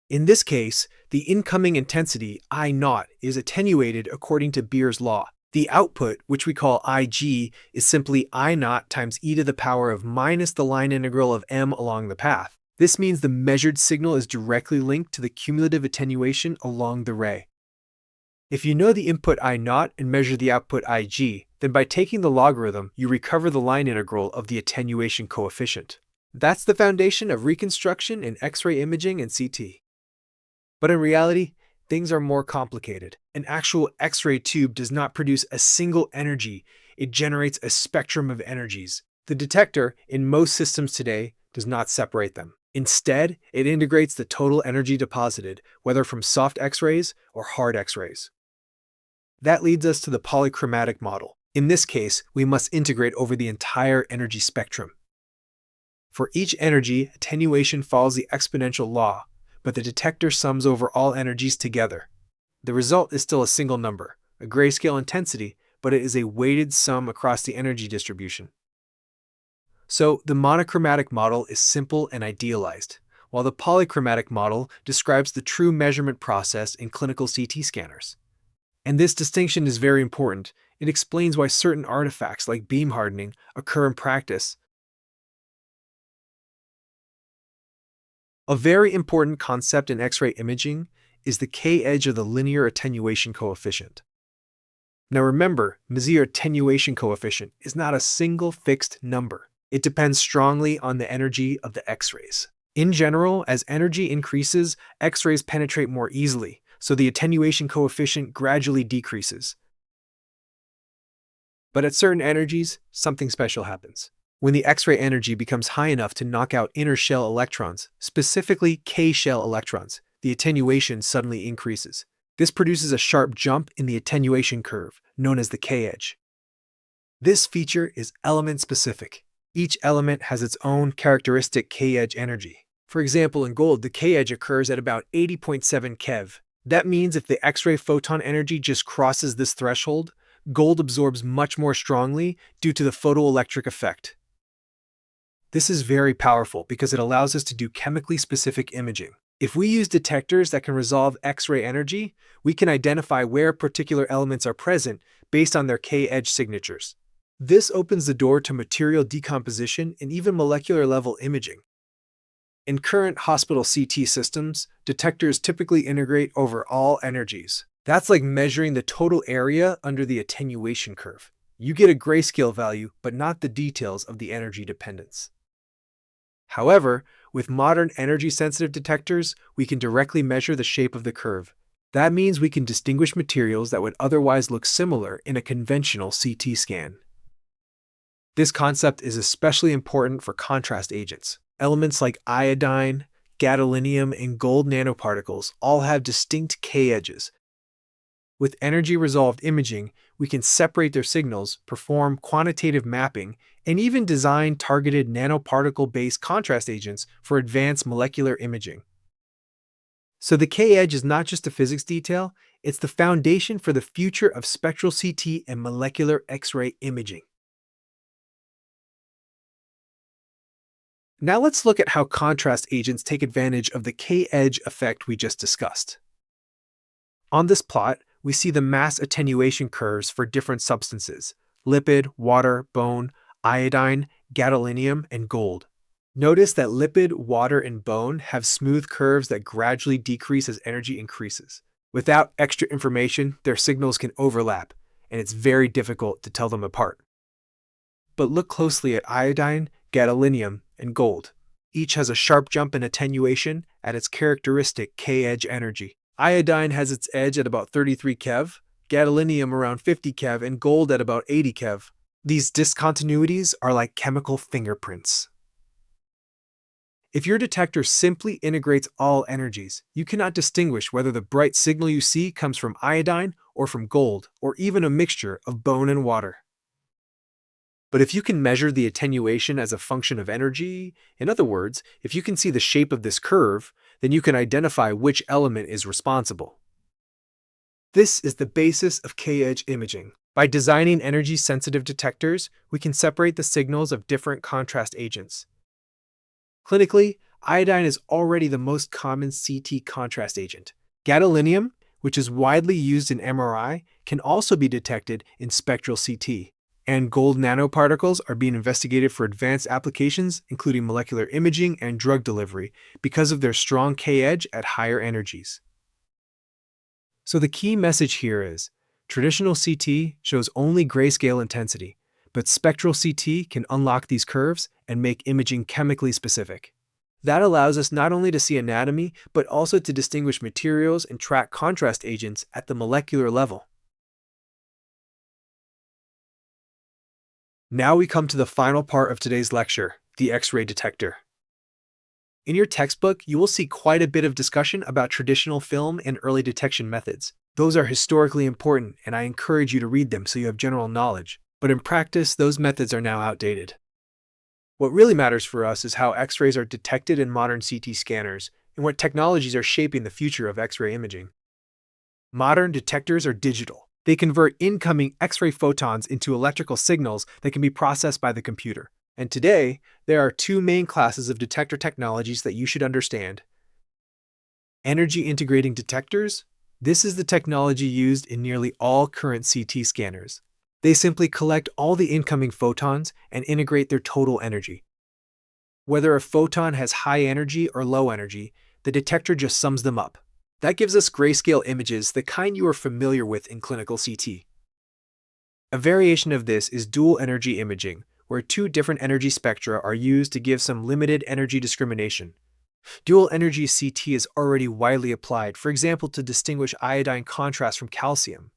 In this case, the incoming intensity, I0, is attenuated according to Beer's law. The output, which we call Ig, is simply I0 times e to the power of minus the line integral of m along the path. This means the measured signal is directly linked to the cumulative attenuation along the ray. If you know the input I0 and measure the output Ig, then by taking the logarithm, you recover the line integral of the attenuation coefficient. That's the foundation of reconstruction in X-ray imaging and CT. But in reality, things are more complicated. An actual X-ray tube does not produce a single energy, it generates a spectrum of energies. The detector, in most systems today, does not separate them. Instead, it integrates the total energy deposited, whether from soft X-rays or hard X-rays. That leads us to the polychromatic model. In this case, we must integrate over the entire energy spectrum. For each energy, attenuation follows the exponential law, but the detector sums over all energies together. The result is still a single number, a grayscale intensity, but it is a weighted sum across the energy distribution. So, the monochromatic model is simple and idealized, while the polychromatic model describes the true measurement process in clinical CT scanners. And this distinction is very important. It explains why certain artifacts like beam hardening occur in practice. A very important concept in X-ray imaging is the K-edge of the linear attenuation coefficient. Now remember, Messier attenuation coefficient is not a single fixed number. It depends strongly on the energy of the X-rays. In general, as energy increases, X-rays penetrate more easily, so the attenuation coefficient gradually decreases. But at certain energies, something special happens. When the X-ray energy becomes high enough to knock out inner shell electrons, specifically K-shell electrons, the attenuation suddenly increases. This produces a sharp jump in the attenuation curve, known as the K-edge. This feature is element-specific. Each element has its own characteristic K-edge energy. For example, in gold, the K-edge occurs at about 80.7 keV. That means if the X-ray photon energy just crosses this threshold, gold absorbs much more strongly due to the photoelectric effect. This is very powerful because it allows us to do chemically specific imaging. If we use detectors that can resolve X-ray energy, we can identify where particular elements are present based on their K-edge signatures. This opens the door to material decomposition and even molecular-level imaging. In current hospital CT systems, detectors typically integrate over all energies. That's like measuring the total area under the attenuation curve. You get a grayscale value, but not the details of the energy dependence. However, with modern energy-sensitive detectors, we can directly measure the shape of the curve. That means we can distinguish materials that would otherwise look similar in a conventional CT scan. This concept is especially important for contrast agents. Elements like iodine, gadolinium, and gold nanoparticles all have distinct K-edges. With energy-resolved imaging, we can separate their signals, perform quantitative mapping, and even design targeted nanoparticle-based contrast agents for advanced molecular imaging. So the K-edge is not just a physics detail, it's the foundation for the future of spectral CT and molecular X-ray imaging. Now let's look at how contrast agents take advantage of the K-edge effect we just discussed. On this plot, we see the mass attenuation curves for different substances: lipid, water, bone, iodine, gadolinium, and gold. Notice that lipid, water, and bone have smooth curves that gradually decrease as energy increases. Without extra information, their signals can overlap, and it's very difficult to tell them apart. But look closely at iodine, gadolinium, and gold. Each has a sharp jump in attenuation at its characteristic K-edge energy. Iodine has its edge at about 33 keV, gadolinium around 50 keV, and gold at about 80 keV. These discontinuities are like chemical fingerprints. If your detector simply integrates all energies, you cannot distinguish whether the bright signal you see comes from iodine or from gold, or even a mixture of bone and water. But if you can measure the attenuation as a function of energy, in other words, if you can see the shape of this curve, then you can identify which element is responsible. This is the basis of K-edge imaging. By designing energy-sensitive detectors, we can separate the signals of different contrast agents. Clinically, iodine is already the most common CT contrast agent. Gadolinium, which is widely used in MRI, can also be detected in spectral CT. And gold nanoparticles are being investigated for advanced applications, including molecular imaging and drug delivery, because of their strong K-edge at higher energies. So the key message here is, traditional CT shows only grayscale intensity, but spectral CT can unlock these curves and make imaging chemically specific. That allows us not only to see anatomy, but also to distinguish materials and track contrast agents at the molecular level. Now we come to the final part of today's lecture, the X-ray detector. In your textbook, you will see quite a bit of discussion about traditional film and early detection methods. Those are historically important, and I encourage you to read them so you have general knowledge. But in practice, those methods are now outdated. What really matters for us is how X-rays are detected in modern CT scanners and what technologies are shaping the future of X-ray imaging. Modern detectors are digital. They convert incoming X-ray photons into electrical signals that can be processed by the computer. And today, there are two main classes of detector technologies that you should understand. Energy integrating detectors. This is the technology used in nearly all current CT scanners. They simply collect all the incoming photons and integrate their total energy. Whether a photon has high energy or low energy, the detector just sums them up. That gives us grayscale images, the kind you are familiar with in clinical CT. A variation of this is dual energy imaging, where two different energy spectra are used to give some limited energy discrimination. Dual energy CT is already widely applied, for example, to distinguish iodine contrast from calcium.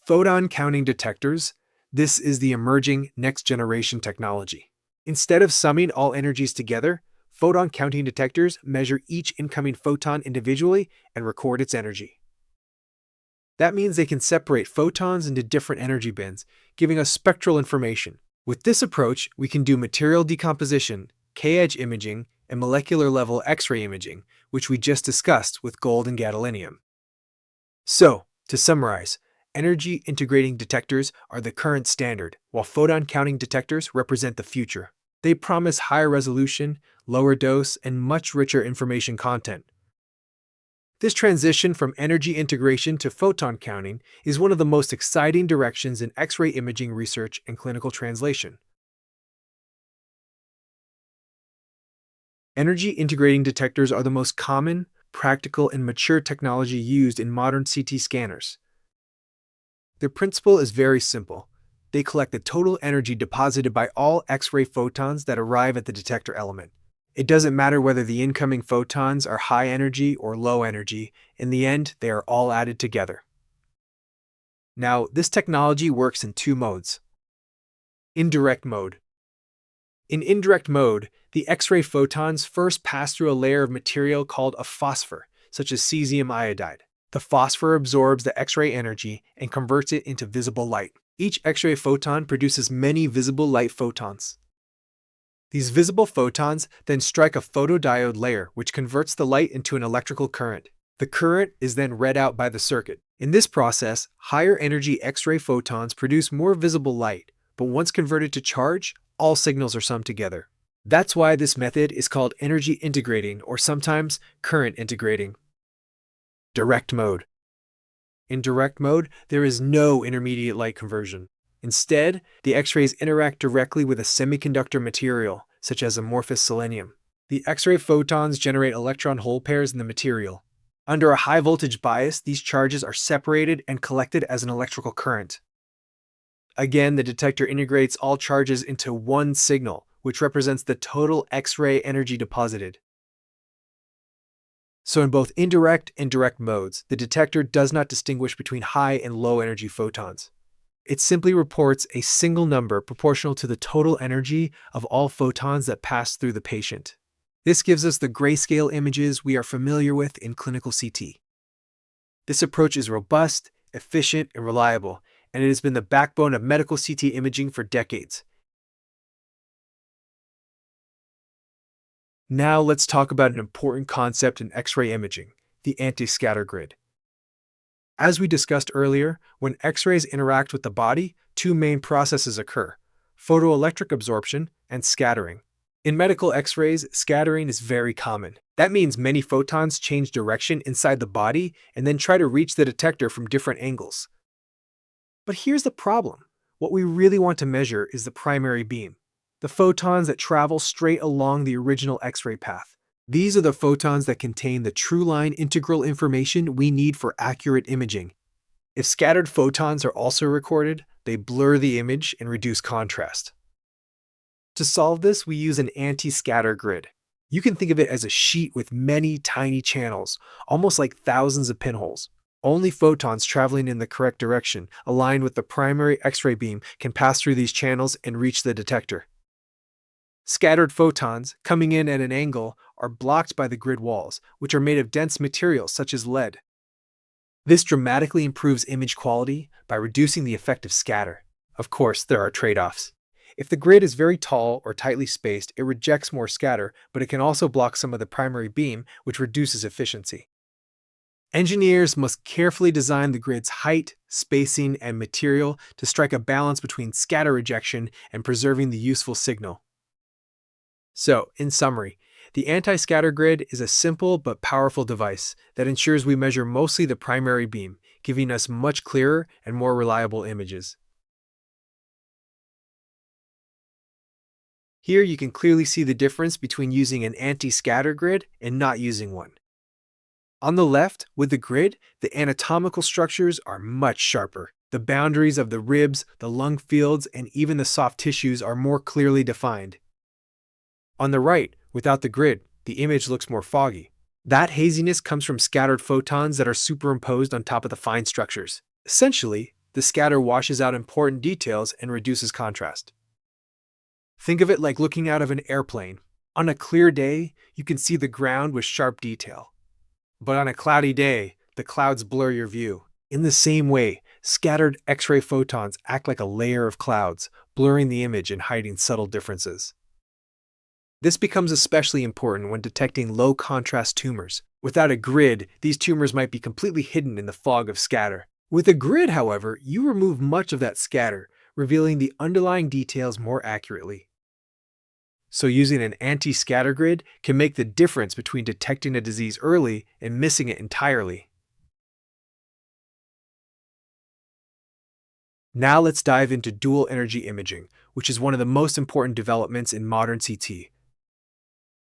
Photon counting detectors. This is the emerging next-generation technology. Instead of summing all energies together, photon counting detectors measure each incoming photon individually and record its energy. That means they can separate photons into different energy bins, giving us spectral information. With this approach, we can do material decomposition, K-edge imaging, and molecular-level X-ray imaging, which we just discussed with gold and gadolinium. So, to summarize, energy integrating detectors are the current standard, while photon counting detectors represent the future. They promise higher resolution, lower dose, and much richer information content. This transition from energy integration to photon counting is one of the most exciting directions in X-ray imaging research and clinical translation. Energy integrating detectors are the most common, practical, and mature technology used in modern CT scanners. Their principle is very simple. they collect the total energy deposited by all X-ray photons that arrive at the detector element. It doesn't matter whether the incoming photons are high energy or low energy, in the end, they are all added together. Now, this technology works in two modes. Indirect mode. In indirect mode, the X-ray photons first pass through a layer of material called a phosphor, such as cesium iodide. The phosphor absorbs the X-ray energy and converts it into visible light. Each X-ray photon produces many visible light photons. These visible photons then strike a photodiode layer, which converts the light into an electrical current. The current is then read out by the circuit. In this process, higher energy X-ray photons produce more visible light, but once converted to charge, all signals are summed together. That's why this method is called energy integrating or sometimes current integrating. Direct mode. In direct mode, there is no intermediate light conversion. Instead, the X-rays interact directly with a semiconductor material, such as amorphous selenium. The X-ray photons generate electron-hole pairs in the material. Under a high-voltage bias, these charges are separated and collected as an electrical current. Again, the detector integrates all charges into one signal, which represents the total X-ray energy deposited. So in both indirect and direct modes, the detector does not distinguish between high and low energy photons. It simply reports a single number proportional to the total energy of all photons that pass through the patient. This gives us the grayscale images we are familiar with in clinical CT. This approach is robust, efficient, and reliable, and it has been the backbone of medical CT imaging for decades. Now let's talk about an important concept in X-ray imaging, the anti-scatter grid. As we discussed earlier, when X-rays interact with the body, two main processes occur: photoelectric absorption and scattering. In medical X-rays, scattering is very common. That means many photons change direction inside the body and then try to reach the detector from different angles. But here's the problem. What we really want to measure is the primary beam, the photons that travel straight along the original X-ray path. These are the photons that contain the true-line integral information we need for accurate imaging. If scattered photons are also recorded, they blur the image and reduce contrast. To solve this, we use an anti-scatter grid. You can think of it as a sheet with many tiny channels, almost like thousands of pinholes. Only photons traveling in the correct direction, aligned with the primary X-ray beam, can pass through these channels and reach the detector. Scattered photons, coming in at an angle, are blocked by the grid walls, which are made of dense materials such as lead. This dramatically improves image quality by reducing the effect of scatter. Of course, there are trade-offs. If the grid is very tall or tightly spaced, it rejects more scatter, but it can also block some of the primary beam, which reduces efficiency. Engineers must carefully design the grid's height, spacing, and material to strike a balance between scatter rejection and preserving the useful signal. So, in summary, the anti-scatter grid is a simple but powerful device that ensures we measure mostly the primary beam, giving us much clearer and more reliable images. Here you can clearly see the difference between using an anti-scatter grid and not using one. On the left, with the grid, the anatomical structures are much sharper. The boundaries of the ribs, the lung fields, and even the soft tissues are more clearly defined. On the right, without the grid, the image looks more foggy. That haziness comes from scattered photons that are superimposed on top of the fine structures. Essentially, the scatter washes out important details and reduces contrast. Think of it like looking out of an airplane. On a clear day, you can see the ground with sharp detail. But on a cloudy day, the clouds blur your view. In the same way, scattered X-ray photons act like a layer of clouds, blurring the image and hiding subtle differences. This becomes especially important when detecting low-contrast tumors. Without a grid, these tumors might be completely hidden in the fog of scatter. With a grid, however, you remove much of that scatter, revealing the underlying details more accurately. So using an anti-scatter grid can make the difference between detecting a disease early and missing it entirely. Now let's dive into dual energy imaging, which is one of the most important developments in modern CT.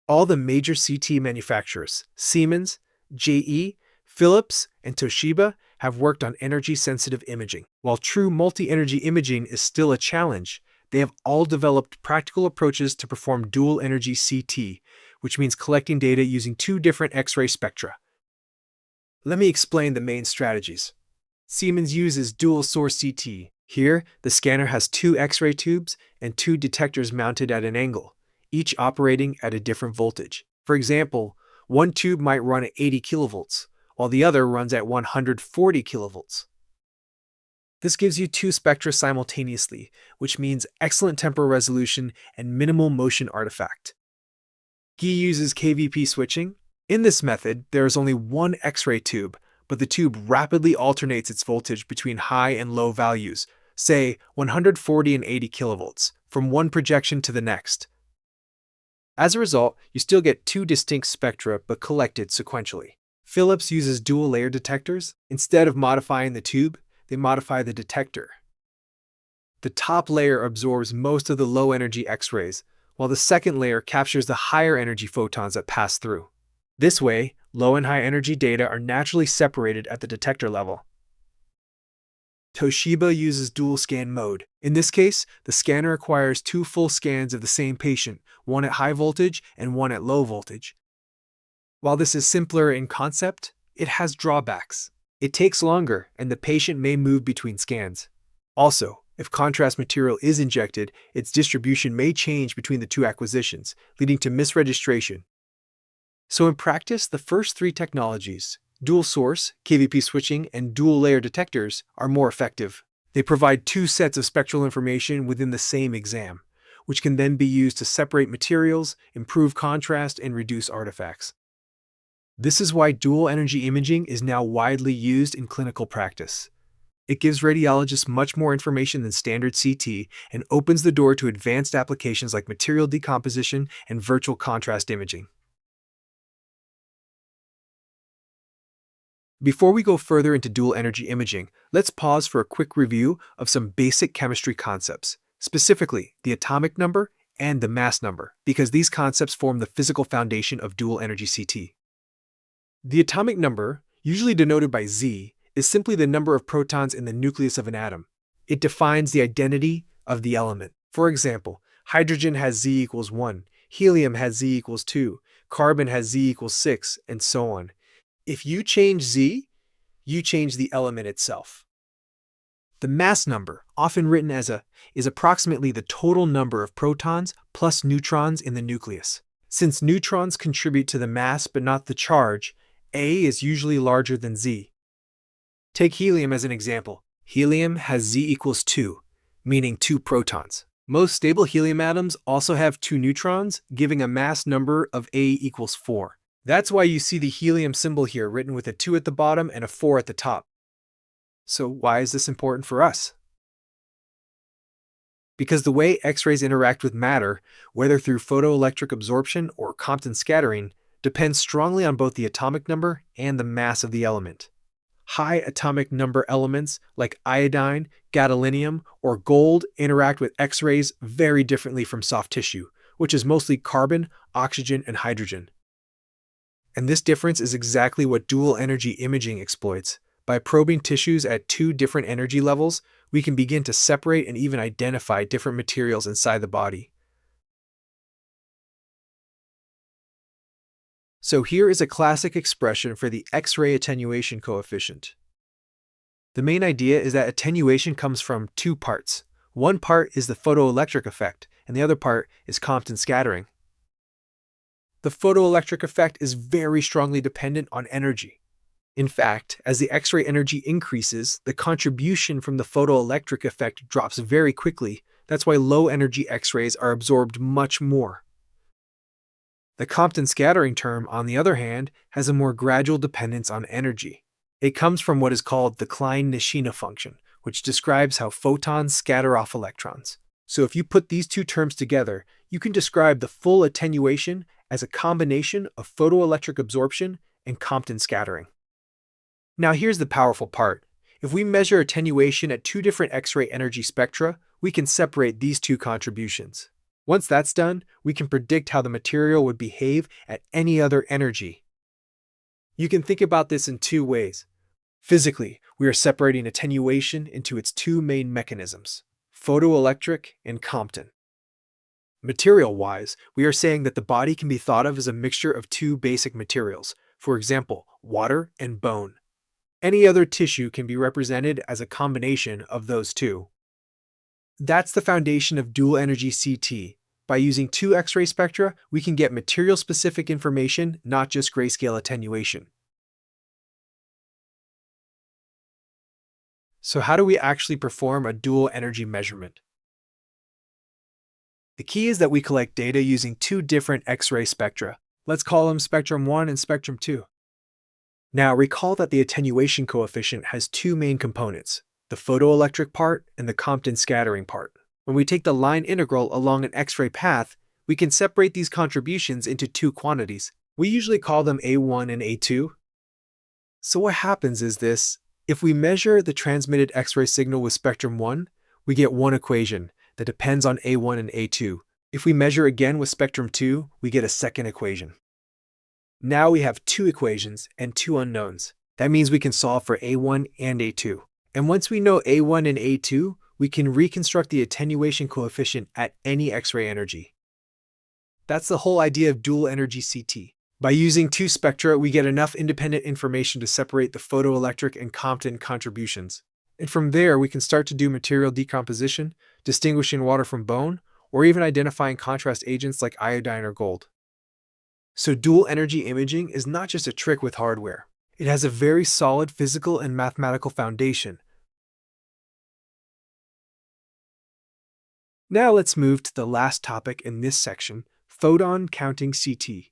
All the major CT manufacturers, Siemens, GE, Philips, and Toshiba, have worked on energy-sensitive imaging. While true multi-energy imaging is still a challenge, they have all developed practical approaches to perform dual-energy CT, which means collecting data using two different X-ray spectra. Let me explain the main strategies. Siemens uses dual-source CT. Here, the scanner has two X-ray tubes and two detectors mounted at an angle, each operating at a different voltage. For example, one tube might run at 80 kilovolts, while the other runs at 140 kilovolts. This gives you two spectra simultaneously, which means excellent temporal resolution and minimal motion artifact. GE uses KVP switching. In this method, there is only one X-ray tube, but the tube rapidly alternates its voltage between high and low values, say 140 and 80 kilovolts, from one projection to the next. As a result, you still get two distinct spectra but collected sequentially. Philips uses dual-layer detectors. Instead of modifying the tube, they modify the detector. The top layer absorbs most of the low-energy X-rays, while the second layer captures the higher-energy photons that pass through. This way, low and high-energy data are naturally separated at the detector level. Toshiba uses dual-scan mode. In this case, the scanner acquires two full scans of the same patient, one at high voltage and one at low voltage. While this is simpler in concept, it has drawbacks. It takes longer, and the patient may move between scans. Also, if contrast material is injected, its distribution may change between the two acquisitions, leading to misregistration. So in practice, the first three technologies, dual source, KVP switching, and dual layer detectors, are more effective. They provide two sets of spectral information within the same exam, which can then be used to separate materials, improve contrast, and reduce artifacts. This is why dual energy imaging is now widely used in clinical practice. It gives radiologists much more information than standard CT and opens the door to advanced applications like material decomposition and virtual contrast imaging. Before we go further into dual energy imaging, let's pause for a quick review of some basic chemistry concepts, specifically the atomic number and the mass number, because these concepts form the physical foundation of dual energy CT. The atomic number, usually denoted by Z, is simply the number of protons in the nucleus of an atom. It defines the identity of the element. For example, hydrogen has Z equals 1, helium has Z equals 2, carbon has Z equals 6, and so on. If you change Z, you change the element itself. The mass number, often written as is approximately the total number of protons plus neutrons in the nucleus. Since neutrons contribute to the mass but not the charge, A is usually larger than Z. Take helium as an example. Helium has Z equals 2, meaning 2 protons. Most stable helium atoms also have 2 neutrons, giving a mass number of A equals 4. That's why you see the helium symbol here written with a 2 at the bottom and a 4 at the top. So why is this important for us? Because the way X-rays interact with matter, whether through photoelectric absorption or Compton scattering, depends strongly on both the atomic number and the mass of the element. High atomic number elements like iodine, gadolinium, or gold interact with X-rays very differently from soft tissue, which is mostly carbon, oxygen, and hydrogen. And this difference is exactly what dual energy imaging exploits. By probing tissues at 2 different energy levels, we can begin to separate and even identify different materials inside the body. So here is a classic expression for the X-ray attenuation coefficient. The main idea is that attenuation comes from 2 parts. One part is the photoelectric effect, and the other part is Compton scattering. The photoelectric effect is very strongly dependent on energy. In fact, as the X-ray energy increases, the contribution from the photoelectric effect drops very quickly. That's why low-energy X-rays are absorbed much more. The Compton scattering term, on the other hand, has a more gradual dependence on energy. It comes from what is called the Klein-Nishina function, which describes how photons scatter off electrons. So if you put these two terms together, you can describe the full attenuation as a combination of photoelectric absorption and Compton scattering. Now here's the powerful part. If we measure attenuation at 2 different X-ray energy spectra, we can separate these 2 contributions. Once that's done, we can predict how the material would behave at any other energy. You can think about this in 2 ways. Physically, we are separating attenuation into its two main mechanisms, photoelectric and Compton. Material-wise, we are saying that the body can be thought of as a mixture of two basic materials, for example, water and bone. Any other tissue can be represented as a combination of those two. That's the foundation of dual energy CT. By using two X-ray spectra, we can get material-specific information, not just grayscale attenuation. So how do we actually perform a dual energy measurement? The key is that we collect data using two different X-ray spectra. Let's call them spectrum 1 and spectrum 2. Now recall that the attenuation coefficient has two main components, the photoelectric part and the Compton scattering part. When we take the line integral along an X-ray path, we can separate these contributions into two quantities. We usually call them A1 and A2. So what happens is this: if we measure the transmitted X-ray signal with spectrum 1, we get one equation that depends on A1 and A2. If we measure again with spectrum 2, we get a second equation. Now we have two equations and two unknowns. That means we can solve for A1 and A2. And once we know A1 and A2, we can reconstruct the attenuation coefficient at any X-ray energy. That's the whole idea of dual energy CT. By using two spectra, we get enough independent information to separate the photoelectric and Compton contributions. And from there, we can start to do material decomposition, distinguishing water from bone, or even identifying contrast agents like iodine or gold. So dual energy imaging is not just a trick with hardware. It has a very solid physical and mathematical foundation. Now let's move to the last topic in this section, photon counting CT.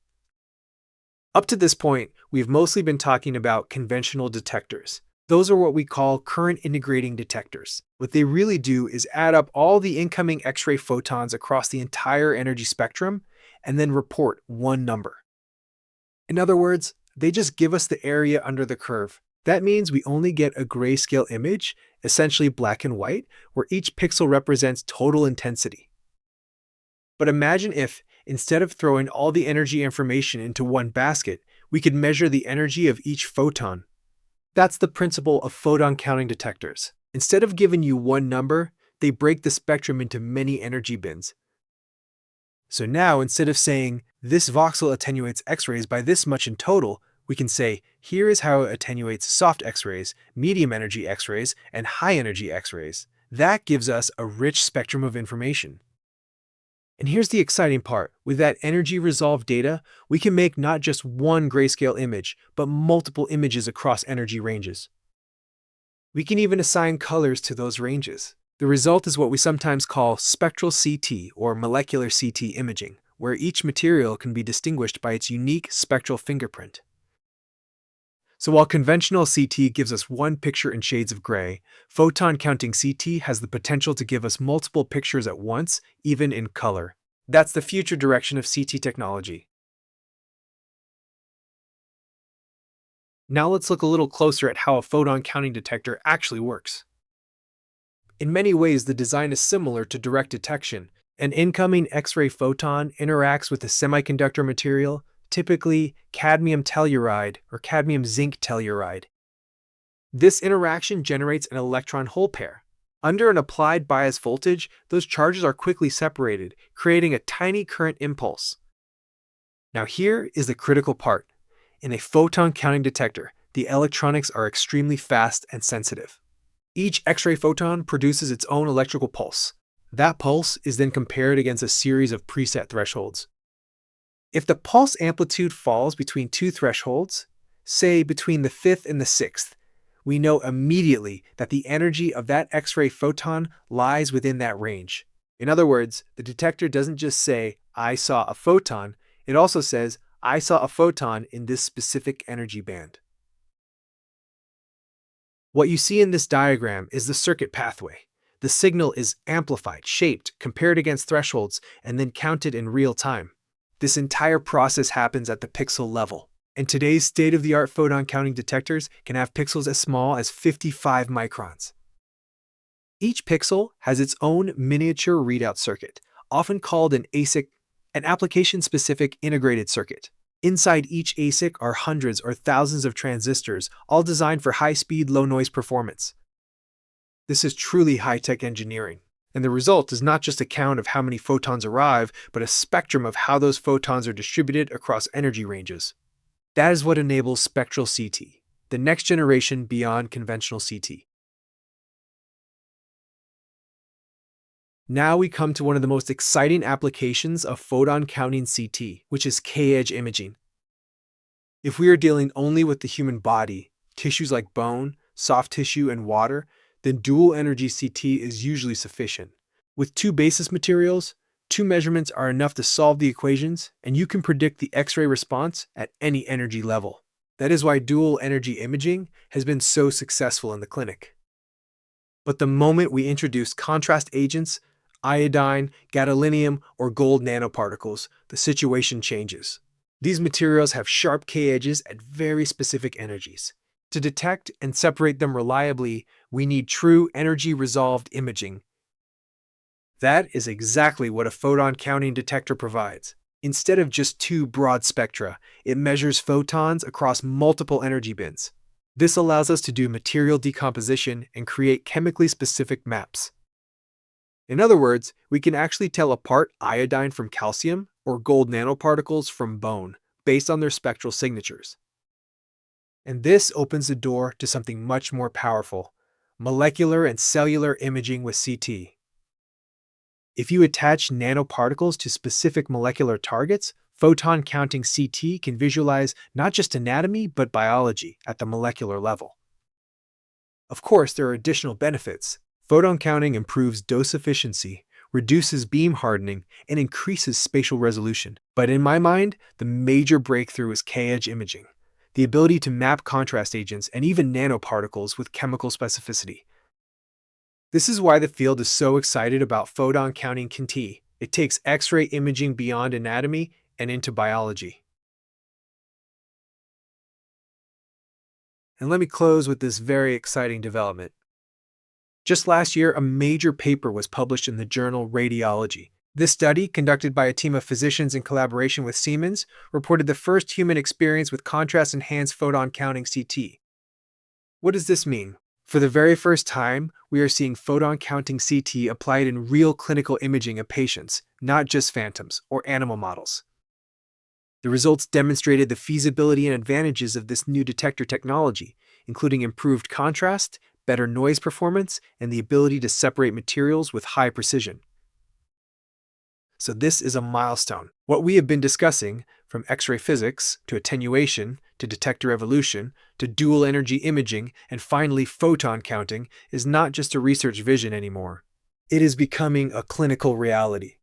Up to this point, we've mostly been talking about conventional detectors. Those are what we call current integrating detectors. What they really do is add up all the incoming X-ray photons across the entire energy spectrum and then report one number. In other words, they just give us the area under the curve. That means we only get a grayscale image, essentially black and white, where each pixel represents total intensity. But imagine if, instead of throwing all the energy information into one basket, we could measure the energy of each photon. That's the principle of photon counting detectors. Instead of giving you one number, they break the spectrum into many energy bins. So now, instead of saying, this voxel attenuates X-rays by this much in total, we can say, here is how it attenuates soft X-rays, medium energy X-rays, and high energy X-rays. That gives us a rich spectrum of information. And here's the exciting part. With that energy resolved data, we can make not just one grayscale image, but multiple images across energy ranges. We can even assign colors to those ranges. The result is what we sometimes call spectral CT or molecular CT imaging, where each material can be distinguished by its unique spectral fingerprint. So while conventional CT gives us one picture in shades of gray, photon counting CT has the potential to give us multiple pictures at once, even in color. That's the future direction of CT technology. Now let's look a little closer at how a photon counting detector actually works. In many ways, the design is similar to direct detection. An incoming X-ray photon interacts with a semiconductor material, typically cadmium telluride or cadmium zinc telluride. This interaction generates an electron-hole pair. Under an applied bias voltage, those charges are quickly separated, creating a tiny current impulse. Now here is the critical part. In a photon counting detector, the electronics are extremely fast and sensitive. Each X-ray photon produces its own electrical pulse. That pulse is then compared against a series of preset thresholds. If the pulse amplitude falls between two thresholds, say between the 5th and the 6th, we know immediately that the energy of that X-ray photon lies within that range. In other words, the detector doesn't just say, I saw a photon, it also says, I saw a photon in this specific energy band. What you see in this diagram is the circuit pathway. The signal is amplified, shaped, compared against thresholds, and then counted in real time. This entire process happens at the pixel level. And today's state-of-the-art photon counting detectors can have pixels as small as 55 microns. Each pixel has its own miniature readout circuit, often called an ASIC, an application-specific integrated circuit. Inside each ASIC are hundreds or thousands of transistors, all designed for high-speed, low-noise performance. This is truly high-tech engineering. And the result is not just a count of how many photons arrive, but a spectrum of how those photons are distributed across energy ranges. That is what enables spectral CT, the next generation beyond conventional CT. Now we come to one of the most exciting applications of photon counting CT, which is K-edge imaging. If we are dealing only with the human body, tissues like bone, soft tissue, and water, then dual energy CT is usually sufficient. With two basis materials, two measurements are enough to solve the equations, and you can predict the X-ray response at any energy level. That is why dual energy imaging has been so successful in the clinic. But the moment we introduce contrast agents, iodine, gadolinium, or gold nanoparticles, the situation changes. These materials have sharp K-edges at very specific energies. To detect and separate them reliably, we need true energy-resolved imaging. That is exactly what a photon counting detector provides. Instead of just two broad spectra, it measures photons across multiple energy bins. This allows us to do material decomposition and create chemically specific maps. In other words, we can actually tell apart iodine from calcium or gold nanoparticles from bone based on their spectral signatures. And this opens the door to something much more powerful: molecular and cellular imaging with CT. If you attach nanoparticles to specific molecular targets, photon counting CT can visualize not just anatomy but biology at the molecular level. Of course, there are additional benefits. Photon counting improves dose efficiency, reduces beam hardening, and increases spatial resolution. But in my mind, the major breakthrough is K-edge imaging, the ability to map contrast agents and even nanoparticles with chemical specificity. This is why the field is so excited about photon counting CT. It takes X-ray imaging beyond anatomy and into biology. And let me close with this very exciting development. Just last year, a major paper was published in the journal Radiography. This study, conducted by a team of physicians in collaboration with Siemens, reported the first human experience with contrast-enhanced photon counting CT. What does this mean? For the very first time, we are seeing photon counting CT applied in real clinical imaging of patients, not just phantoms or animal models. The results demonstrated the feasibility and advantages of this new detector technology, including improved contrast, better noise performance, and the ability to separate materials with high precision. So this is a milestone. What we have been discussing, from X-ray physics to attenuation to detector evolution to dual energy imaging and finally photon counting, is not just a research vision anymore. It is becoming a clinical reality.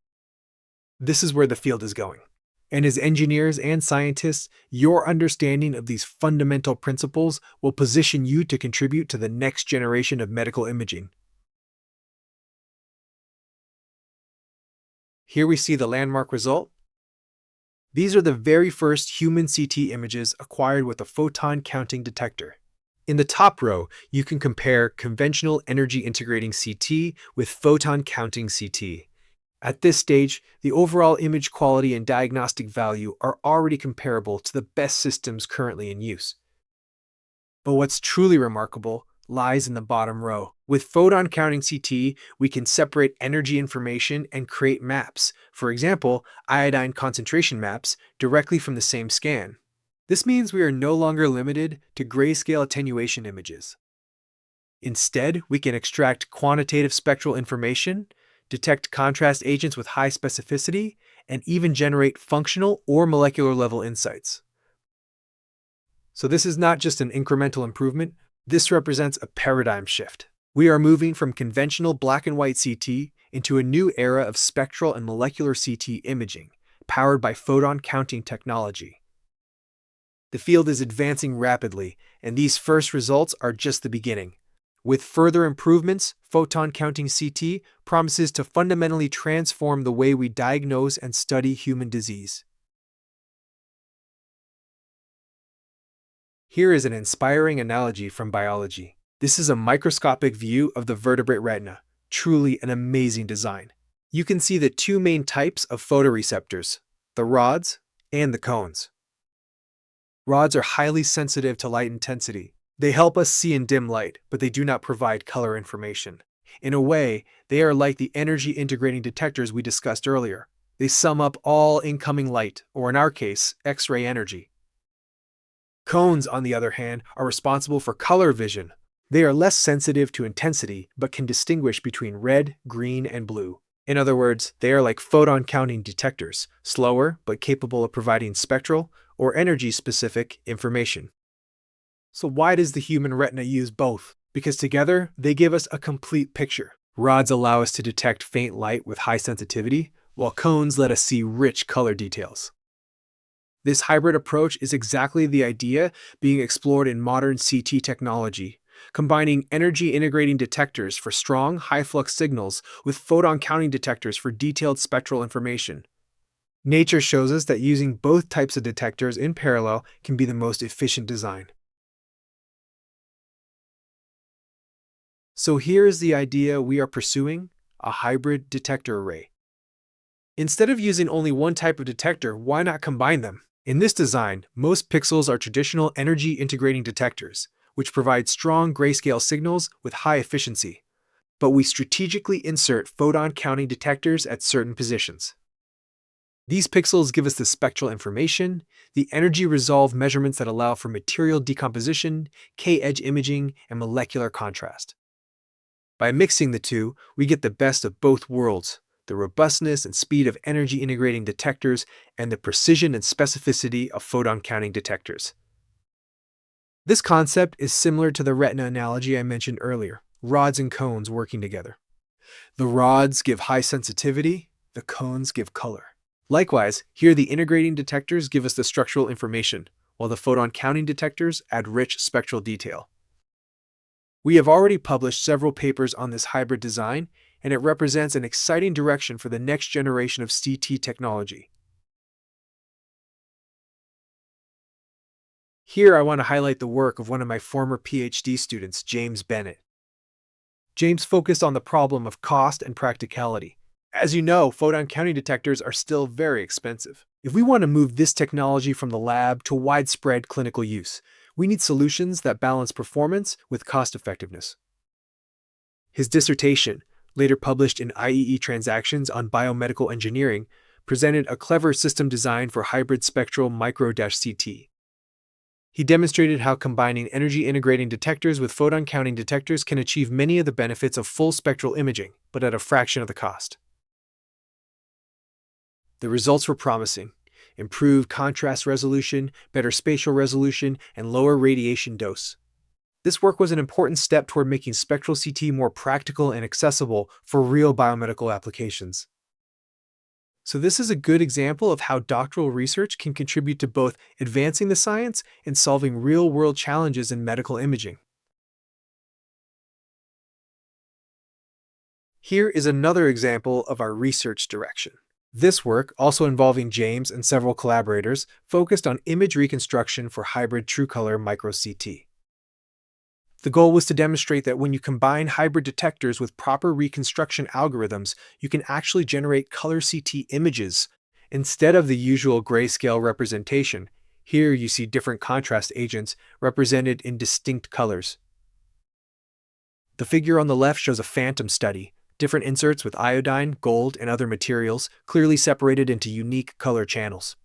This is where the field is going. And as engineers and scientists, your understanding of these fundamental principles will position you to contribute to the next generation of medical imaging. Here we see the landmark result. These are the very first human CT images acquired with a photon counting detector. In the top row, you can compare conventional energy integrating CT with photon counting CT. At this stage, the overall image quality and diagnostic value are already comparable to the best systems currently in use. But what's truly remarkable lies in the bottom row. With photon counting CT, we can separate energy information and create maps, for example, iodine concentration maps, directly from the same scan. This means we are no longer limited to grayscale attenuation images. Instead, we can extract quantitative spectral information, detect contrast agents with high specificity, and even generate functional or molecular level insights. So this is not just an incremental improvement, this represents a paradigm shift. We are moving from conventional black and white CT into a new era of spectral and molecular CT imaging, powered by photon counting technology. The field is advancing rapidly, and these first results are just the beginning. With further improvements, photon counting CT promises to fundamentally transform the way we diagnose and study human disease. Here is an inspiring analogy from biology. This is a microscopic view of the vertebrate retina, truly an amazing design. You can see the two main types of photoreceptors, the rods and the cones. Rods are highly sensitive to light intensity. They help us see in dim light, but they do not provide color information. In a way, they are like the energy integrating detectors we discussed earlier. They sum up all incoming light, or in our case, X-ray energy. Cones, on the other hand, are responsible for color vision. They are less sensitive to intensity, but can distinguish between red, green, and blue. In other words, they are like photon counting detectors, slower but capable of providing spectral or energy-specific information. So why does the human retina use both? Because together, they give us a complete picture. Rods allow us to detect faint light with high sensitivity, while cones let us see rich color details. This hybrid approach is exactly the idea being explored in modern CT technology, combining energy integrating detectors for strong, high-flux signals with photon counting detectors for detailed spectral information. Nature shows us that using both types of detectors in parallel can be the most efficient design. So here is the idea we are pursuing: a hybrid detector array. Instead of using only one type of detector, why not combine them? In this design, most pixels are traditional energy integrating detectors, which provide strong grayscale signals with high efficiency. But we strategically insert photon counting detectors at certain positions. These pixels give us the spectral information, the energy resolve measurements that allow for material decomposition, K-edge imaging, and molecular contrast. By mixing the two, we get the best of both worlds: the robustness and speed of energy integrating detectors and the precision and specificity of photon counting detectors. This concept is similar to the retina analogy I mentioned earlier: rods and cones working together. The rods give high sensitivity, the cones give color. Likewise, here the integrating detectors give us the structural information, while the photon counting detectors add rich spectral detail. We have already published several papers on this hybrid design, and it represents an exciting direction for the next generation of CT technology. Here I want to highlight the work of one of my former PhD students, James Bennett. James focused on the problem of cost and practicality. As you know, photon counting detectors are still very expensive. If we want to move this technology from the lab to widespread clinical use, we need solutions that balance performance with cost effectiveness. His dissertation, later published in IEE Transactions on Biomedical Engineering, presented a clever system design for hybrid spectral micro-CT. He demonstrated how combining energy integrating detectors with photon counting detectors can achieve many of the benefits of full spectral imaging, but at a fraction of the cost. The results were promising: improved contrast resolution, better spatial resolution, and lower radiation dose. This work was an important step toward making spectral CT more practical and accessible for real biomedical applications. So this is a good example of how doctoral research can contribute to both advancing the science and solving real-world challenges in medical imaging. Here is another example of our research direction. This work, also involving James and several collaborators, focused on image reconstruction for hybrid true-color micro-CT. The goal was to demonstrate that when you combine hybrid detectors with proper reconstruction algorithms, you can actually generate color CT images instead of the usual grayscale representation. Here you see different contrast agents represented in distinct colors. The figure on the left shows a phantom study: different inserts with iodine, gold, and other materials, clearly separated into unique color channels.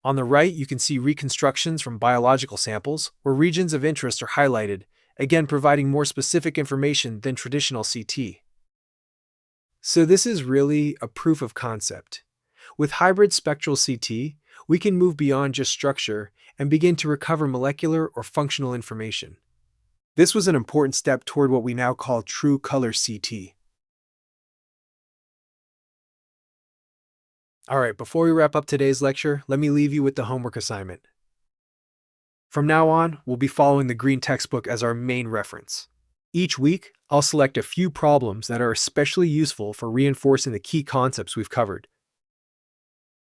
On the right, you can see reconstructions from biological samples, where regions of interest are highlighted, again providing more specific information than traditional CT. So this is really a proof of concept. With hybrid spectral CT, we can move beyond just structure and begin to recover molecular or functional information. This was an important step toward what we now call true color CT. Alright, before we wrap up today's lecture, let me leave you with the homework assignment. From now on, we'll be following the green textbook as our main reference. Each week, I'll select a few problems that are especially useful for reinforcing the key concepts we've covered.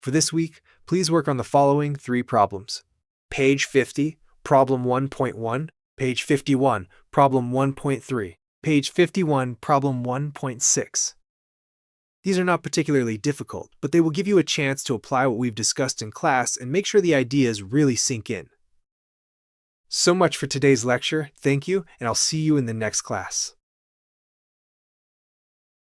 For this week, please work on the following 3 problems. Page 50, Problem 1.1, Page 51, Problem 1.3, Page 51, Problem 1.6. These are not particularly difficult, but they will give you a chance to apply what we've discussed in class and make sure the ideas really sink in. So much for today's lecture. Thank you, and I'll see you in the next class.